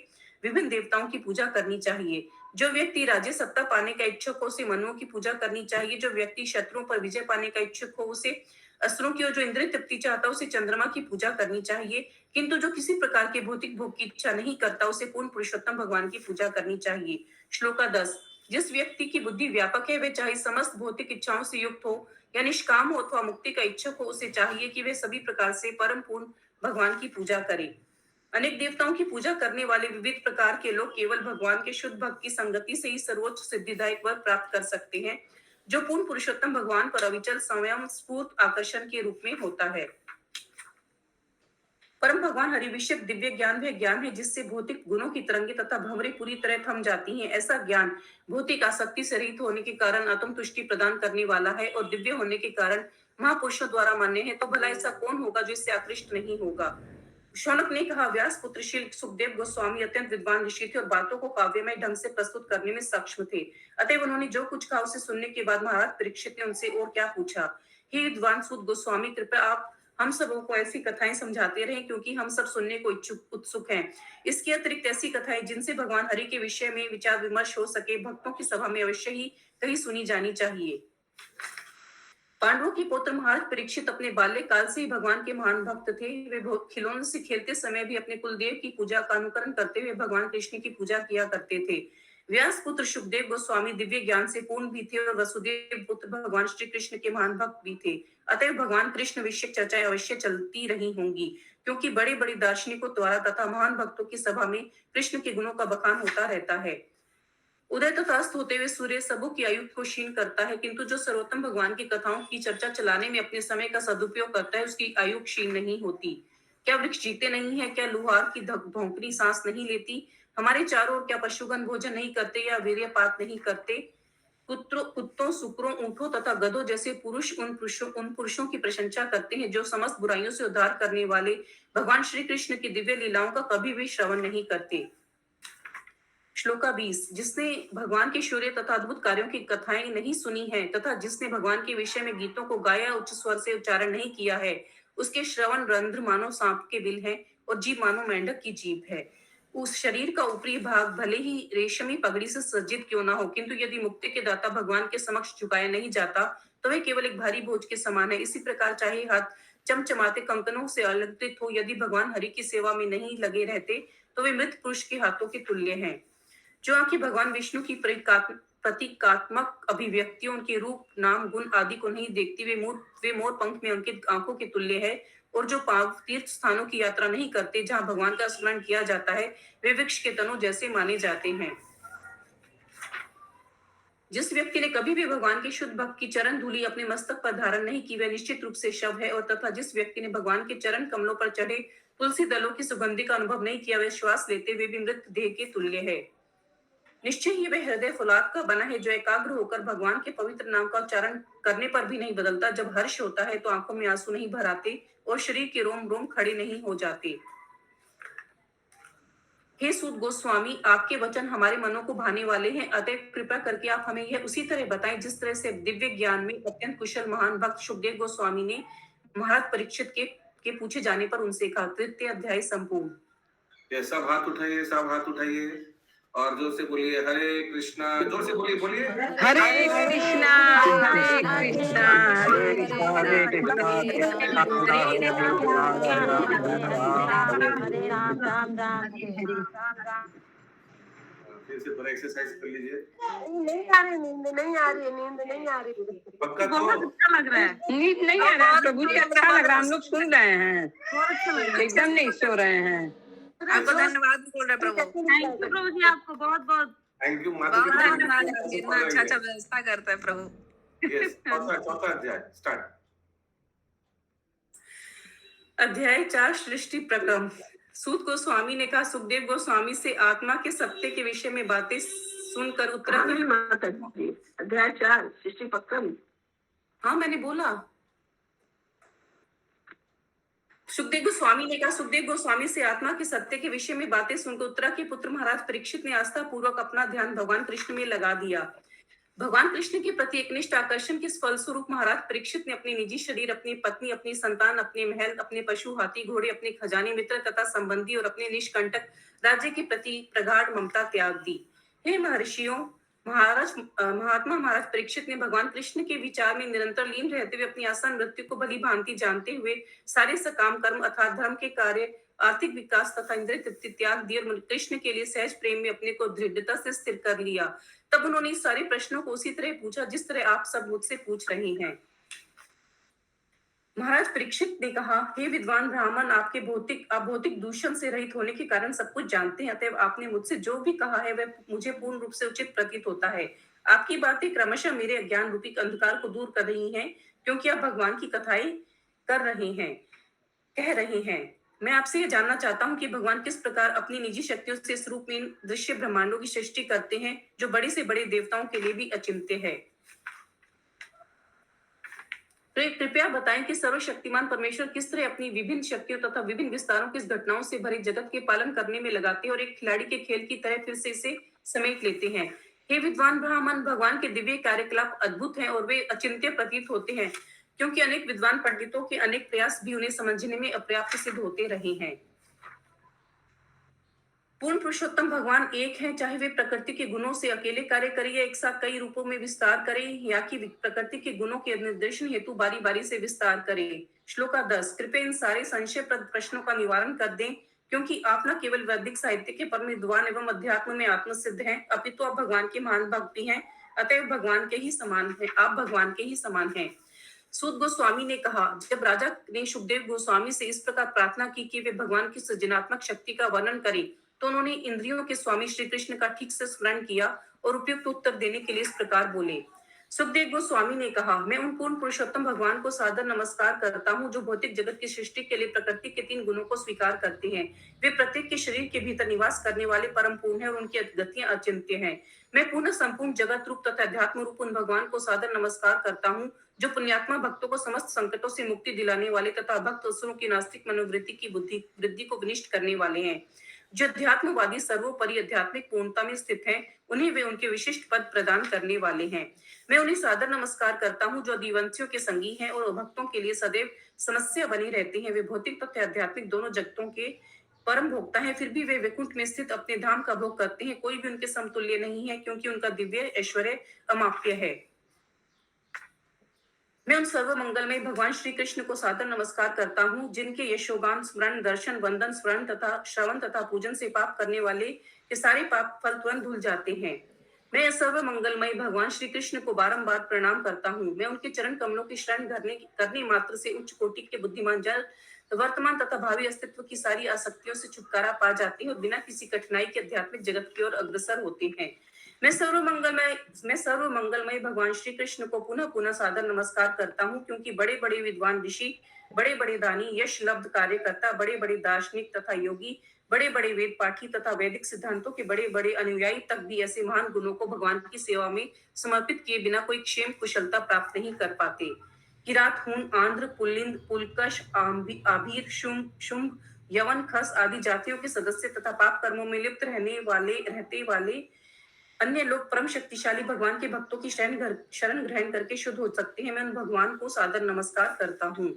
विभिन्न देवताओं की पूजा करनी चाहिए। जो व्यक्ति राज्य सत्ता पाने का इच्छुक हो उसे मनुओं की पूजा करनी चाहिए। जो व्यक्ति शत्रुओं पर विजय पाने का इच्छुक हो उसे असुरों की और जो इंद्रिय तृप्ति चाहता है उसे चंद्रमा की पूजा करनी चाहिए। किंतु जो किसी प्रकार के भौतिक भोग की इच्छा नहीं करता उसे पूर्ण पुरुषोत्तम भगवान की पूजा करनी चाहिए। श्लोका 10। जिस व्यक्ति की बुद्धि व्यापक है वे चाहे समस्त भौतिक इच्छाओं से युक्त हो या निष्काम हो अथवा मुक्ति का इच्छुक हो उसे चाहिए कि वे सभी प्रकार से परम पूर्ण भगवान की पूजा करें। अनेक देवताओं की पूजा करने वाले विविध प्रकार के लोग केवल भगवान के शुद्ध भक्त की संगति से ही सर्वोच्च सिद्धिदायक वर प्राप्त कर सकते हैं जो पूर्ण पुरुषोत्तम भगवान पर अविचल स्वयं स्फूर्त आकर्षण के रूप में होता है। परम भगवान हरिविषयक दिव्य ज्ञान वह ज्ञान है जिससे भौतिक गुणों की तरंगे तथा भंवरे पूरी तरह थम जाती हैं। ऐसा ज्ञान भौतिक आसक्ति से रहित होने के कारण आत्म तुष्टि प्रदान करने वाला है और दिव्य होने के कारण महापुरुषों द्वारा मान्य है। तो भला ऐसा कौन होगा जो इससे आकृष्ट नहीं होगा। शौनक ने कहा, व्यास पुत्र श्री सुखदेव गोस्वामी अत्यंत विद्वान ऋषि थे और बातों को काव्यमय ढंग से प्रस्तुत करने में सक्षम थे। अतः उन्होंने जो कुछ कहा उसे सुनने के बाद महाराज परीक्षित ने उनसे और क्या पूछा। हे विद्वान सूत गोस्वामी, कृपया आप हम सबों को ऐसी कथाएं समझाते रहें क्योंकि हम सब सुनने को उत्सुक हैं। इसके अतिरिक्त ऐसी कथाएं जिनसे भगवान हरि के विषय में विचार विमर्श हो सके भक्तों की सभा में अवश्य ही कहीं सुनी जानी चाहिए। पांडवों के पुत्र महाराज परीक्षित अपने बाल्यकाल से ही भगवान के महान भक्त थे। वे खिलौनों से खेलते समय भी अपने कुलदेव की पूजा का अनुकरण करते हुए भगवान कृष्ण की पूजा किया करते थे। व्यास पुत्र सुखदेव गोस्वामी दिव्य ज्ञान से पूर्ण भी थे और वसुदेव पुत्र भगवान श्री कृष्ण के महान भक्त भी थे। अतः भगवान कृष्ण विषयक चर्चाएं अवश्य चलती रही होंगी क्योंकि बड़े बड़े दार्शनिकों द्वारा तथा महान भक्तों की सभा में कृष्ण के गुणों का बखान होता रहता है। उदय तथा अस्त होते हुए सूर्य सबों की आयु को क्षीण करता है किंतु जो सर्वोत्तम भगवान की कथाओं की चर्चा चलाने में अपने समय का सदुपयोग करता है उसकी आयु क्षीण नहीं होती। क्या वृक्ष जीते नहीं है? क्या लुहार की भौंकनी सांस नहीं लेती? हमारे चारों ओर क्या पशुगण भोजन नहीं करते या वीर्यपात नहीं करते? कुत्तों, सुकरों, ऊंटों तथा गधों जैसे पुरुष उन पुरुषों की प्रशंसा करते हैं जो समस्त बुराइयों से उद्धार करने वाले भगवान श्री कृष्ण की दिव्य लीलाओं का कभी भी श्रवण नहीं करते। श्लोका 20 जिसने भगवान के शौर्य तथा अद्भुत कार्यों की कथाएं नहीं सुनी है तथा जिसने भगवान के विषय में गीतों को गाया उच्च स्वर से उच्चारण नहीं किया है, उसके श्रवण रंध्र मानो सांप के बिल है और जीभ मानो मेंढक की जीभ है। उस शरीर का ऊपरी भाग भले ही रेशमी पगड़ी से सज्जित क्यों ना हो, किंतु यदि मुक्ति के दाता भगवान के समक्ष झुकाया नहीं जाता तो वह केवल एक भारी बोझ के समान है। इसी प्रकार चाहे हाथ चमचमाते कंकनों से अलंकृत हो, यदि भगवान हरि की सेवा में नहीं लगे रहते तो वे मृत पुरुष के हाथों के तुल्य हैं। जो आंखें भगवान विष्णु की प्रतीकात्मक अभिव्यक्तियों, उनके रूप, नाम, गुण आदि को नहीं देखती, वे मोर पंख में अंकित आंखों के तुल्य है। और जो पाव तीर्थ स्थानों की यात्रा नहीं करते जहां भगवान का स्मरण किया जाता है, वे वृक्ष के तनों जैसे माने जाते हैं। जिस व्यक्ति ने कभी भी भगवान के शुद्ध भक्त की चरण धूलि अपने मस्तक पर धारण नहीं की, वह निश्चित रूप से शव है। और तथा जिस व्यक्ति ने भगवान के चरण कमलों पर चढ़े तुलसी दलों की सुगंधि का अनुभव नहीं किया, वह श्वास लेते हुए भी मृत देह के तुल्य है। निश्चय ही वह हृदय फुलाद का बना है जो एकाग्र होकर भगवान के पवित्र नाम का उच्चारण करने पर भी नहीं बदलता। जब हर्ष होता है तो आंखों में आंसू नहीं भर आते और शरीर के रोम रोम खड़े नहीं हो जाते। हे सूत गोस्वामी, आपके वचन हमारे मनों को भाने वाले हैं, अतः कृपा करके आप हमें यह उसी तरह बताएं जिस तरह से दिव्य ज्ञान में अत्यंत कुशल महान भक्त सुखदेव गोस्वामी ने महाराज परीक्षित के पूछे जाने पर उनसे कहा। 3 अध्याय संपूर्ण। सब हाथ उठाइए, सब हाथ उठाइए और जोर से बोलिए हरे कृष्णा। जोर से बोलिए, बोलिए हरे कृष्णा हरे कृष्णा हरे कृष्णा फिर से थोड़ा एक्सरसाइज कर लीजिए। नहीं आ रही नींद, नहीं आ रही नींद, नहीं आ रही। पक्का बहुत तो अच्छा लग रहा है। नींद नहीं आ रहा है प्रभु जी, अच्छा लग रहा है, हम लोग सुन रहे हैं, बहुत अच्छा लग रहा है। एकदम नहीं सो रहे हैं। आपको धन्यवाद बोल रहे प्रभु। थैंक यू प्रभु जी, आपको बहुत बहुत थैंक यू बहुत धन्यवाद, इतना अच्छा अच्छा व्यवस्था करता है प्रभु। यस, चौथा अध्याय स्टार्ट। अध्याय 4 सृष्टि प्रक्रम। सूत गोस्वामी ने कहा, सुखदेव गोस्वामी से आत्मा के सत्य के विषय में बातें सुनकर उत्तरा की। अध्याय 4 सृष्टि प्रक्रम। हाँ, मैंने बोला। सुखदेव गोस्वामी ने कहा, सुखदेव गोस्वामी से आत्मा के सत्य के विषय में बातें सुनकर उत्तरा के पुत्र महाराज परीक्षित ने आस्था पूर्वक अपना ध्यान भगवान कृष्ण में लगा दिया। भगवान कृष्ण के प्रति एकनिष्ठ आकर्षण के फलस्वरूप महाराज परीक्षित ने अपने निजी शरीर, अपनी पत्नी, अपनी संतान, अपने महल, अपने पशु, हाथी, घोड़े, अपने खजाने, मित्र तथा संबंधी और अपने निष्कंटक राज्य के प्रति प्रगाढ़ ममता त्याग दी। हे महर्षियों, महात्मा महाराज परीक्षित ने भगवान कृष्ण के विचार में निरंतर लीन रहते हुए अपनी आसान मृत्यु को भली भांति जानते हुए सारे सकाम कर्म अर्थात धर्म के कार्य, आर्थिक विकास तथा इंद्रिय तृप्ति त्याग दिए और कृष्ण के लिए सहज प्रेम में अपने को दृढ़ता से स्थिर कर लिया। तब उन्होंने इस सारे प्रश्नों को उसी तरह पूछा जिस तरह आप सब मुझसे पूछ रहे हैं। महाराज परीक्षित ने कहा, हे विद्वान ब्राह्मण, आपके भौतिक दूषण से रहित होने के कारण सब कुछ जानते हैं, अतएव आपने मुझसे जो भी कहा है वह मुझे पूर्ण रूप से उचित प्रतीत होता है। आपकी बातें क्रमशः मेरे अज्ञान रूपी अंधकार को दूर कर रही हैं, क्योंकि आप भगवान की कथाएं कह रहे हैं। मैं आपसे यह जानना चाहता हूं कि भगवान किस प्रकार अपनी निजी शक्तियों से इस रूप में दृश्य ब्रह्मांडों की सृष्टि करते हैं जो बड़े से बड़े देवताओं के लिए भी अचिंत्य है। कृपया बताएं कि सर्वशक्तिमान परमेश्वर किस तरह अपनी विभिन्न शक्तियों तथा विभिन्न विस्तारों की घटनाओं से भरे जगत के पालन करने में लगाते हैं और एक खिलाड़ी के खेल की तरह फिर से इसे समेट लेते हैं। हे विद्वान ब्राह्मण, भगवान के दिव्य कार्यकलाप अद्भुत हैं और वे अचिंत्य प्रतीत होते हैं, क्योंकि अनेक विद्वान पंडितों के अनेक प्रयास भी उन्हें समझने में अपर्याप्त सिद्ध होते रहे हैं। पूर्ण पुरुषोत्तम भगवान एक हैं, चाहे वे प्रकृति के गुणों से अकेले कार्य करें या एक साथ कई रूपों में विस्तार करें या कि प्रकृति के गुणों के निर्देशन हेतु बारी बारी से विस्तार करें। श्लोका 10। कृपया इन सारे संशयप्रद प्रश्नों का निवारण कर दें, क्योंकि आप न केवल वैदिक साहित्य के परम विद्वान एवं अध्यात्म में आत्मसिद्ध हैं, अपितु आप भगवान के महान भक्त भी हैं, अतएव भगवान के ही समान हैं। आप भगवान के ही समान हैं। सूत गोस्वामी ने कहा, जब राजा ने सुखदेव गोस्वामी से इस प्रकार प्रार्थना की कि वे भगवान की सृजनात्मक शक्ति का वर्णन करें, तो उन्होंने इंद्रियों के स्वामी श्री कृष्ण का ठीक से स्मरण किया और उपयुक्त उत्तर देने के लिए इस प्रकार बोले। सुखदेव गोस्वामी ने कहा, मैं उन पूर्ण पुरुषोत्तम भगवान को सादर नमस्कार करता हूँ जो भौतिक जगत की सृष्टि के लिए प्रकृति के 3 गुणों को स्वीकार करते हैं। वे प्रत्येक के शरीर के भीतर निवास करने वाले परम पूर्ण हैं और उनकी गतियां अचिंत्य हैं। मैं पूर्ण संपूर्ण जगत रूप तथा अध्यात्म रूप उन भगवान को सादर नमस्कार करता हूँ जो पुण्यात्मा भक्तों को समस्त संकटों से मुक्ति दिलाने वाले तथा भक्त असुरों की नास्तिक मनोवृत्ति की बुद्धि वृद्धि को विनिष्ट करने वाले हैं। जो अध्यात्मवादी सर्वोपरि आध्यात्मिक पूर्णता में स्थित हैं, उन्हें वे उनके विशिष्ट पद प्रदान करने वाले हैं। मैं उन्हें सादर नमस्कार करता हूँ जो अधिवंशियों के संगी हैं और भक्तों के लिए सदैव समस्या बनी रहती हैं। वे भौतिक तथा आध्यात्मिक दोनों जगतों के परम भोक्ता हैं, फिर भी वे वैकुंठ में स्थित अपने धाम का भोग करते हैं। कोई भी उनके समतुल्य नहीं है क्योंकि उनका दिव्य ऐश्वर्य अमाप्य है। मैं उन सर्व मंगलमय भगवान श्री कृष्ण को सादर नमस्कार करता हूँ जिनके यशोगान स्मरण दर्शन वंदन स्मरण तथा श्रवण तथा पूजन से पाप करने वाले के सारे पाप फल तुरंत धुल जाते हैं। मैं सर्व मंगलमय भगवान श्री कृष्ण को बारंबार प्रणाम करता हूँ। मैं उनके चरण कमलों की शरण करने मात्र से उच्च कोटि के बुद्धिमान जन वर्तमान तथा भावी अस्तित्व की सारी आसक्तियों से छुटकारा पा जाते हैं और बिना किसी कठिनाई के आध्यात्मिक जगत की ओर अग्रसर होते हैं। मैं सर्व मंगलमय भगवान श्री कृष्ण को पुनः पुनः सादर नमस्कार करता हूँ क्योंकि बड़े बड़े विद्वान ऋषि, बड़े बड़े दानी, यश लब्ध कार्यकर्ता, बड़े बड़े दार्शनिक तथा योगी, बड़े बड़े वेद पाठी तथा वैदिक सिद्धांतों के बड़े बड़े अनुयायी तक भी ऐसे महान गुणों को भगवान की सेवा में समर्पित किए बिना कोई क्षेम कुशलता प्राप्त नहीं कर पाते। किरात, हूण, आंध्र, पुल्लिंद, पुलकश, आभीर, शुंभ, यवन, खस आदि जातियों के सदस्य तथा पाप कर्मों में लिप्त रहते वाले अन्य लोग परम शक्तिशाली भगवान के भक्तों की शरण ग्रहण करके शुद्ध हो सकते हैं। मैं उन भगवान को सादर नमस्कार करता हूँ।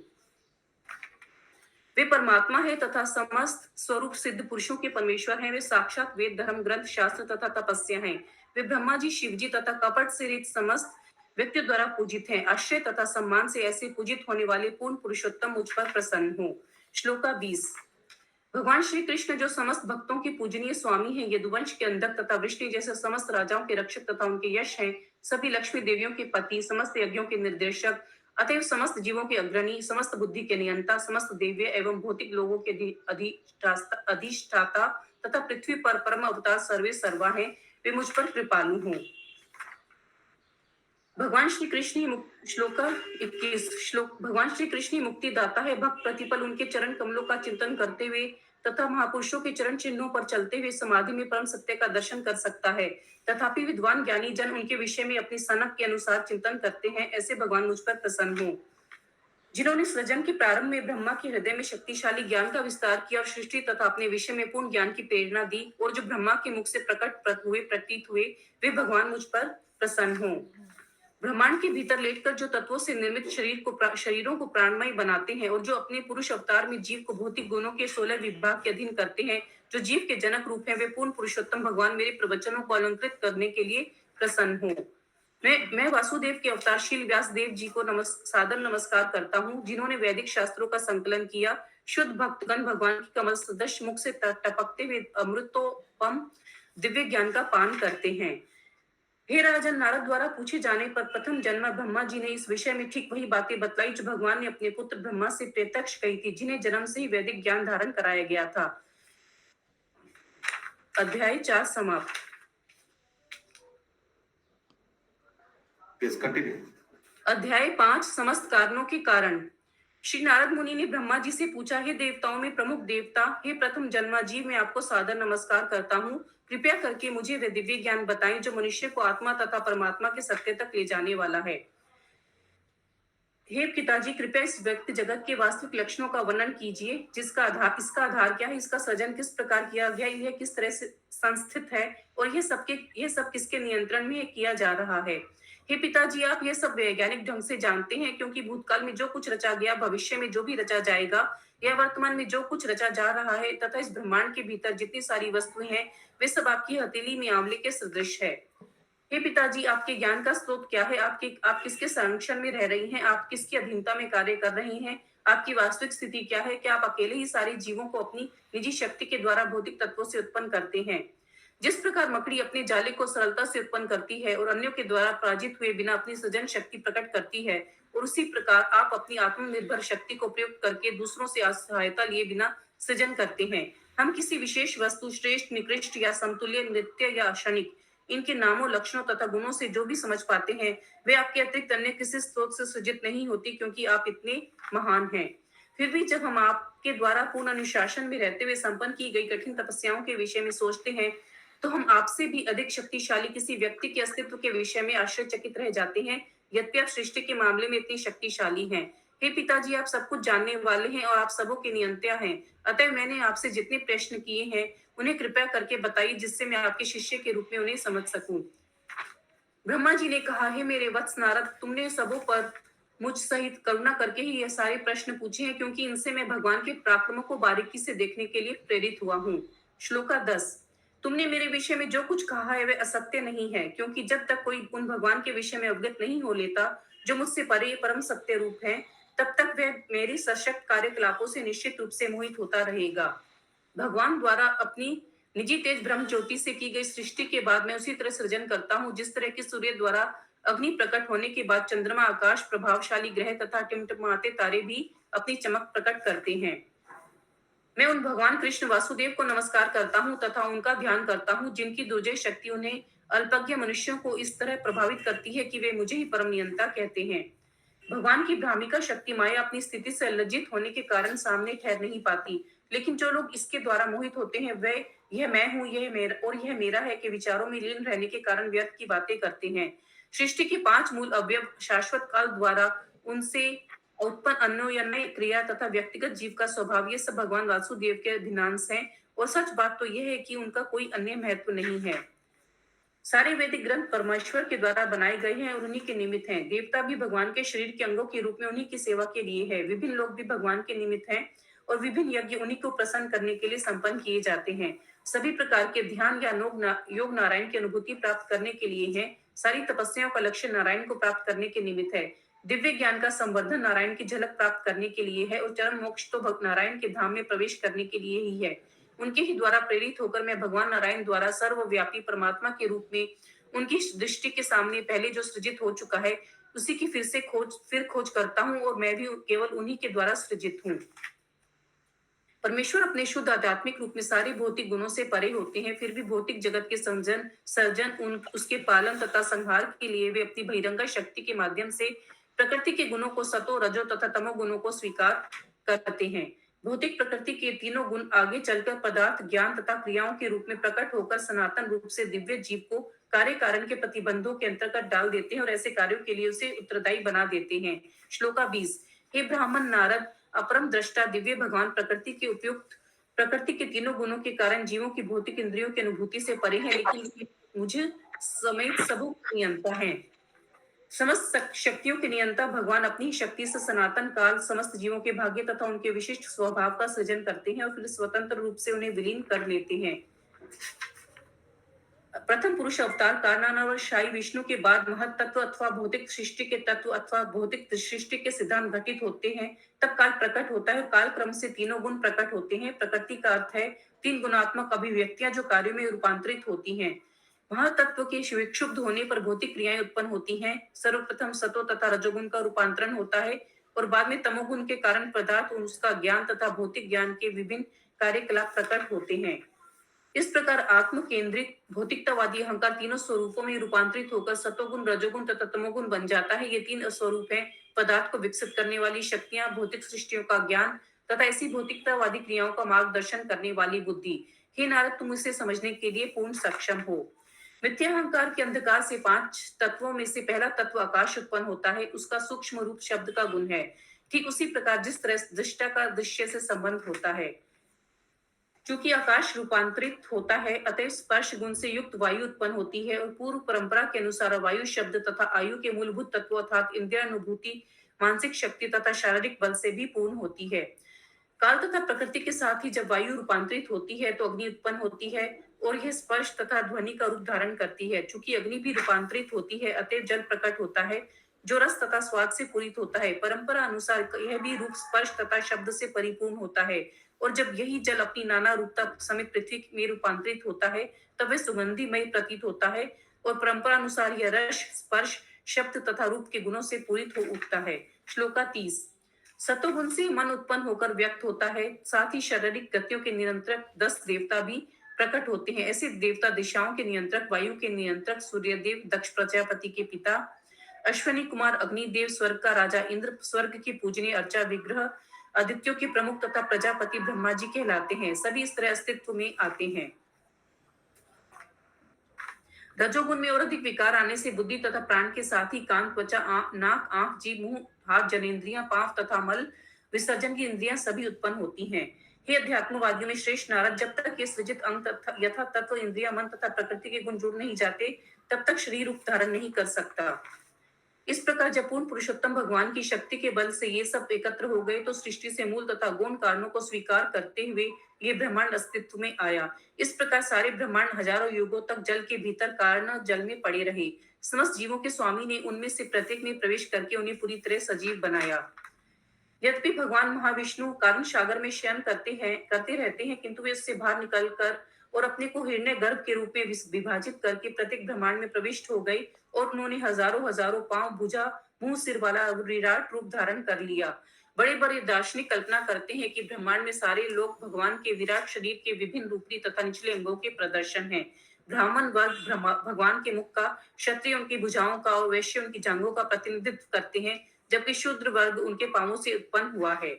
वे परमात्मा है तथा समस्त स्वरूप सिद्ध पुरुषों के परमेश्वर हैं। वे साक्षात वेद, धर्म, ग्रंथ, शास्त्र तथा तपस्या हैं। वे ब्रह्मा जी, शिव जी तथा कपट से रहित समस्त व्यक्तियों द्वारा पूजित हैं। आश्रय तथा सम्मान से ऐसे पूजित होने वाले पूर्ण पुरुषोत्तम मुझ पर प्रसन्न हो। श्लोका 20। भगवान श्री कृष्ण जो समस्त भक्तों के पूजनीय स्वामी हैं, यदुवंश के अंधक तथा वृष्णि जैसे समस्त राजाओं के रक्षक तथा उनके यश हैं, सभी लक्ष्मी देवियों के पति, समस्त यज्ञों के निर्देशक, अतएव समस्त जीवों के अग्रणी, समस्त बुद्धि के नियंता, समस्त देव्य एवं भौतिक लोगों के अधिष्ठाता तथा पृथ्वी पर परम अवतार सर्वे सर्वा है, वे मुझ पर कृपालु हों। भगवान श्री कृष्ण श्लोका 21 श्लोक। भगवान श्री कृष्ण मुक्तिदाता है। भक्त प्रतिपल उनके चरण कमलों का चिंतन करते हुए तथा महापुरुषों के चरण चिन्हों पर चलते हुए समाधि में परम सत्य का दर्शन कर सकता है। तथापि विद्वान ज्ञानी जन उनके विषय में अपनी सनक के अनुसार चिंतन करते हैं। ऐसे भगवान मुझ पर प्रसन्न हो। जिन्होंने सृजन के प्रारंभ में ब्रह्मा के हृदय में शक्तिशाली ज्ञान का विस्तार किया और सृष्टि तथा अपने विषय में पूर्ण ज्ञान की प्रेरणा दी और जो ब्रह्मा के मुख से प्रतीत हुए, वे भगवान मुझ पर प्रसन्न हो। ब्रह्मांड के भीतर लेटकर जो तत्वों से निर्मित शरीरों को प्राणमय बनाते हैं और जो अपने पुरुष अवतार में जीव को भौतिक गुणों के 16 विभाग के अधीन करते हैं, जो जीव के जनक रूप हैं, वे पूर्ण पुरुषोत्तम भगवान मेरे प्रवचनों को अलंकृत करने के लिए प्रसन्न हो। मैं वासुदेव के अवतारशील व्यास देव जी को सादर नमस्कार करता हूँ, जिन्होंने वैदिक शास्त्रों का संकलन किया। शुद्ध भक्तगण भगवान की कमल सदृश मुख से टपकते हुए अमृतोपम दिव्य ज्ञान का पान करते हैं। हे राजन, नारद द्वारा पूछे जाने पर प्रथम जन्म ब्रह्मा जी ने इस विषय में ठीक वही बातें बतलाई जो भगवान ने अपने पुत्र ब्रह्मा से प्रत्यक्ष कही थी, जिन्हें जन्म से ही वैदिक ज्ञान धारण कराया गया था। अध्याय 4 समाप्त। अध्याय 5 समस्त कारणों के कारण। श्री नारद मुनि ने ब्रह्मा जी से पूछा, हे देवताओं में प्रमुख देवता, हे प्रथम जन्मा जीव, मैं आपको सादर नमस्कार करता हूँ। कृपया करके मुझे वे दिव्य ज्ञान बताएं जो मनुष्य को आत्मा तथा परमात्मा के सत्य तक ले जाने वाला है। हे पिताजी, कृपया इस व्यक्ति जगत के वास्तविक लक्षणों का वर्णन कीजिए। इसका आधार क्या है, इसका सृजन किस प्रकार किया गया, यह किस तरह से संस्थित है और यह सब किसके नियंत्रण में किया जा रहा है। हे पिताजी, आप यह सब वैज्ञानिक ढंग से जानते हैं, क्योंकि भूतकाल में जो कुछ रचा गया, भविष्य में जो भी रचा जाएगा, या वर्तमान में जो कुछ रचा जा रहा है तथा इस ब्रह्मांड के भीतर जितनी सारी वस्तुएं हैं, वे सब आपकी हथेली में आंवले के सदृश है। हे पिताजी, आपके ज्ञान का स्रोत क्या है? आप किसके संरक्षण में रह रही हैं? आप किसकी अधीनता में कार्य कर रही हैं? आपकी वास्तविक स्थिति क्या है? क्या आप अकेले ही सारे जीवों को अपनी निजी शक्ति के द्वारा भौतिक तत्वों से उत्पन्न करते हैं? जिस प्रकार मकड़ी अपने जाले को सरलता से उत्पन्न करती है और अन्यों के द्वारा पराजित हुए बिना अपनी सृजन शक्ति प्रकट करती है, और उसी प्रकार आप अपनी आत्मनिर्भर शक्ति को प्रयोग करके दूसरों से सहायता लिए बिना सृजन करते हैं। हम किसी विशेष वस्तु, श्रेष्ठ, निकृष्ट या समतुल्य, नित्य या क्षणिक, इनके नामों, लक्षणों तथा गुणों से जो भी समझ पाते हैं वे आपके अतिरिक्त अन्य किसी स्रोत से सृजित नहीं होती, क्योंकि आप इतने महान हैं। फिर भी जब हम आपके द्वारा पूर्ण अनुशासन में रहते हुए संपन्न की गई कठिन तपस्याओं के विषय में सोचते हैं, तो हम आपसे भी अधिक शक्तिशाली किसी व्यक्ति के अस्तित्व के विषय में आश्चर्यचकित रह जाते हैं, यद्यपि आप सृष्टि के मामले में इतनी शक्तिशाली हैं। हे पिताजी, आप सब कुछ जानने वाले हैं और आप सबों के नियंता हैं। अतः मैंने आपसे जितने प्रश्न किए हैं उन्हें कृपया करके बताइए, जिससे मैं आपके शिष्य के रूप में उन्हें समझ सकूं। ब्रह्मा जी ने कहा, हे मेरे वत्स नारद, तुमने सबों पर मुझ सहित करुणा करके ही यह सारे प्रश्न पूछे हैं, क्योंकि इनसे मैं भगवान के पराक्रमों को बारीकी से देखने के लिए प्रेरित हुआ हूँ। श्लोका 10। तुमने मेरे विषय में जो कुछ कहा है वह असत्य नहीं है, क्योंकि जब तक कोई उन भगवान के विषय में अवगत नहीं हो लेता जो मुझसे परे परम सत्य रूप है, तब तक वह मेरी सशक्त कार्यकलापों से निश्चित रूप से मोहित होता रहेगा। भगवान द्वारा अपनी निजी तेज ब्रह्म ज्योति से की गई सृष्टि के बाद मैं उसी तरह सृजन करता हूँ, जिस तरह की सूर्य द्वारा अग्नि प्रकट होने के बाद चंद्रमा, आकाश, प्रभावशाली ग्रह तथा टिमटिमाते तारे भी अपनी चमक प्रकट करते हैं। मैं उन भगवान कृष्ण वासुदेव को नमस्कार करता हूँ तथा उनका ध्यान करता हूँ, जिनकी दुर्जय शक्ति उन्हें अल्पज्ञ मनुष्यों को इस तरह प्रभावित करती है कि वे मुझे ही परम नियंता कहते हैं। भगवान की भ्रामिका शक्ति माया अपनी स्थिति से लज्जित होने के कारण सामने ठहर नहीं पाती, लेकिन जो लोग इसके द्वारा मोहित होते हैं वे यह मैं हूँ, यह मेरा और यह मेरा है के विचारों में लीन रहने के कारण व्यर्थ की बातें करते हैं। सृष्टि के 5 मूल अवयव शाश्वत काल द्वारा उनसे उत्पन्न अन्योन्य क्रिया तथा व्यक्तिगत जीव का स्वभाव, ये सब भगवान वासुदेव के अधीनांश हैं। और सच बात तो यह है कि उनका कोई अन्य महत्व नहीं है। सारे वैदिक ग्रंथ परमेश्वर के द्वारा बनाए गए हैं और उन्हीं के निमित्त हैं। देवता भी भगवान के शरीर के अंगों के रूप में उन्हीं की सेवा के लिए है। विभिन्न लोग भी भगवान के निमित्त हैं और विभिन्न यज्ञ उन्हीं को प्रसन्न करने के लिए संपन्न किए जाते हैं। सभी प्रकार के ध्यान या योग नारायण की अनुभूति प्राप्त करने के लिए है। सारी तपस्याओं का लक्ष्य नारायण को प्राप्त करने के निमित्त है। दिव्य ज्ञान का संवर्धन नारायण की झलक प्राप्त करने के लिए है और चरम मोक्ष तो भक्त नारायण के धाम में प्रवेश करने के लिए ही है। उनके ही द्वारा प्रेरित होकर मैं भगवान नारायण द्वारा सर्वव्यापी परमात्मा के रूप में उनकी दृष्टि के सामने पहले जो सृजित हो चुका है उसी की फिर खोज करता हूँ, और मैं भी केवल उन्हीं के द्वारा सृजित हूँ। परमेश्वर अपने शुद्ध आध्यात्मिक रूप में सारे भौतिक गुणों से परे होते हैं, फिर भी भौतिक जगत के सर्जन उसके पालन तथा संहार के लिए वे अपनी बहिरंगा शक्ति के माध्यम से प्रकृति के गुणों को, सतो, रजो तथा तमो गुणों को स्वीकार करते हैं। भौतिक प्रकृति के तीनों गुण आगे चलकर पदार्थ, ज्ञान तथा क्रियाओं के रूप में प्रकट होकर सनातन रूप से दिव्य जीव को कार्य कारण के प्रतिबंधों के अंतर्गत डाल देते हैं और ऐसे कार्यों के लिए उसे उत्तरदायी बना देते हैं। श्लोका 20। हे ब्राह्मण नारद, अपरम दृष्टा दिव्य भगवान प्रकृति के उपयुक्त प्रकृति के तीनों गुणों के कारण जीवों की भौतिक इंद्रियों की अनुभूति से परे है, लेकिन मुझे समेत सबों नियंता है। समस्त शक्तियों के नियंता भगवान अपनी शक्ति से सनातन काल समस्त जीवों के भाग्य तथा उनके विशिष्ट स्वभाव का सृजन करते हैं और फिर स्वतंत्र रूप से उन्हें विलीन कर लेते हैं। प्रथम पुरुष अवतार कारणानवशायी विष्णु के बाद महत तत्व अथवा भौतिक सृष्टि के तत्व अथवा भौतिक सृष्टि के सिद्धांत घटित होते हैं, तब काल प्रकट होता है और काल क्रम से तीनों गुण प्रकट होते हैं। प्रकृति का अर्थ है 3 गुणात्मक अभिव्यक्तियां जो कार्यों में रूपांतरित होती हैं। वहां तत्व के विक्षुब्ध होने पर भौतिक क्रियाएं उत्पन्न होती हैं। सर्वप्रथम सतो तथा रजोगुण का रूपांतरण होता है और बाद में तमोगुण के कारण पदार्थ, उसका ज्ञान तथा भौतिक ज्ञान के विभिन्न कार्यकलाप प्रकट होते हैं। इस प्रकार आत्म केंद्रित भौतिकतावादी अहंकार तीनों स्वरूपों में रूपांतरित होकर सतोगुण, रजोगुण तथा तमोगुण बन जाता है। ये 3 स्वरूप हैं: पदार्थ को विकसित करने वाली शक्तियां, भौतिक सृष्टियों का ज्ञान तथा ऐसी भौतिकतावादी क्रियाओं का मार्गदर्शन करने वाली बुद्धि। हे नारद, तुम इसे समझने के लिए पूर्ण सक्षम हो। मिथ्याहंकार के अंधकार से 5 तत्वों में से पहला तत्व आकाश उत्पन्न होता है। उसका सूक्ष्म रूप शब्द का गुण है। ठीक उसी प्रकार जिस तरह दृष्टा का दृश्य से संबंध होता है, चूंकि आकाश रूपांतरित होता है, अतः स्पर्श गुण से युक्त वायु उत्पन्न होती है और पूर्व परंपरा के अनुसार वायु शब्द तथा आयु के मूलभूत तत्व अर्थात इंद्रियानुभूति, मानसिक शक्ति तथा शारीरिक बल से भी पूर्ण होती है। काल तथा प्रकृति के साथ ही जब वायु रूपांतरित होती है तो अग्नि उत्पन्न होती है और यह स्पर्श तथा ध्वनि का रूप धारण करती है। चूंकि अग्नि भी रूपांतरित होती है, अतः जल प्रकट होता है जो रस तथा स्वाद से पूरित होता है। परंपरा अनुसार यह भी रूप, स्पर्श तथा शब्द से परिपूर्ण होता है और जब यही जल अपनी नाना रूपता समेत पृथ्वी में रूपांतरित होता है तब वह सुगंधिमय प्रतीत होता है और परंपरा अनुसार यह रस, स्पर्श, शब्द तथा रूप के गुणों से पूरित हो उठता है। श्लोका 30। सतोगुण से मन उत्पन्न होकर व्यक्त होता है, साथ ही शारीरिक गतियों के नियंत्रक 10 देवता भी प्रकट होते हैं। ऐसे देवता दिशाओं के नियंत्रक, वायु के नियंत्रक सूर्यदेव, दक्ष प्रजापति के पिता, अश्वनी कुमार अग्निदेव, स्वर्ग का राजा इंद्र, स्वर्ग के पूजनीय अर्चा विग्रह, आदित्यों के प्रमुख तथा प्रजापति ब्रह्मा जी कहलाते हैं। सभी इस तरह अस्तित्व में आते हैं। रजोगुण में और अधिक विकार आने से बुद्धि तथा प्राण के साथ ही कान, त्वचा, नाक, आंख, जीभ, मुंह, हाथ, जनेंद्रियां, पांव तथा मल विसर्जन की इंद्रियां सभी उत्पन्न होती हैं। हे अध्यात्मवादियों में श्रेष्ठ नारद, जब तक ये सृजित अंग तथा यथा तत्व इंद्रिया, मन तथा प्रकृति के गुण जुड़ नहीं जाते, तब तक शरीर रूप धारण नहीं कर सकता। इस प्रकार जब पूर्ण पुरुषोत्तम भगवान की शक्ति के बल से ये सब एकत्र हो गए तो सृष्टि से मूल तथा गौण कारणों को स्वीकार करते हुए ये ब्रह्मांड अस्तित्व में आया। इस प्रकार सारे ब्रह्मांड हजारों युगों तक जल के भीतर कारण जल में पड़े रहे। समस्त जीवों के स्वामी ने उनमें से प्रत्येक में प्रवेश करके उन्हें पूरी तरह सजीव बनाया। यद्यपि भगवान महाविष्णु कारण सागर में शयन करते रहते हैं, किंतु वे उससे बाहर निकलकर और अपने को हिरण्य गर्भ के रूप में विभाजित करके प्रत्येक ब्रह्मांड में प्रविष्ट हो गए और उन्होंने हजारों पांव, भुजा, मुंह, सिर वाला विराट रूप धारण कर लिया। बड़े बड़े दार्शनिक कल्पना करते हैं कि ब्रह्मांड में सारे लोग भगवान के विराट शरीर के विभिन्न ऊपरी तथा निचले अंगों के प्रदर्शन है। ब्राह्मण वर्ग भगवान के मुख का, क्षत्रिय उनकी भुजाओं का और वैश्य उनकी जांघों का प्रतिनिधित्व करते हैं, जबकि शूद्र वर्ग उनके पांवों से उत्पन्न हुआ है।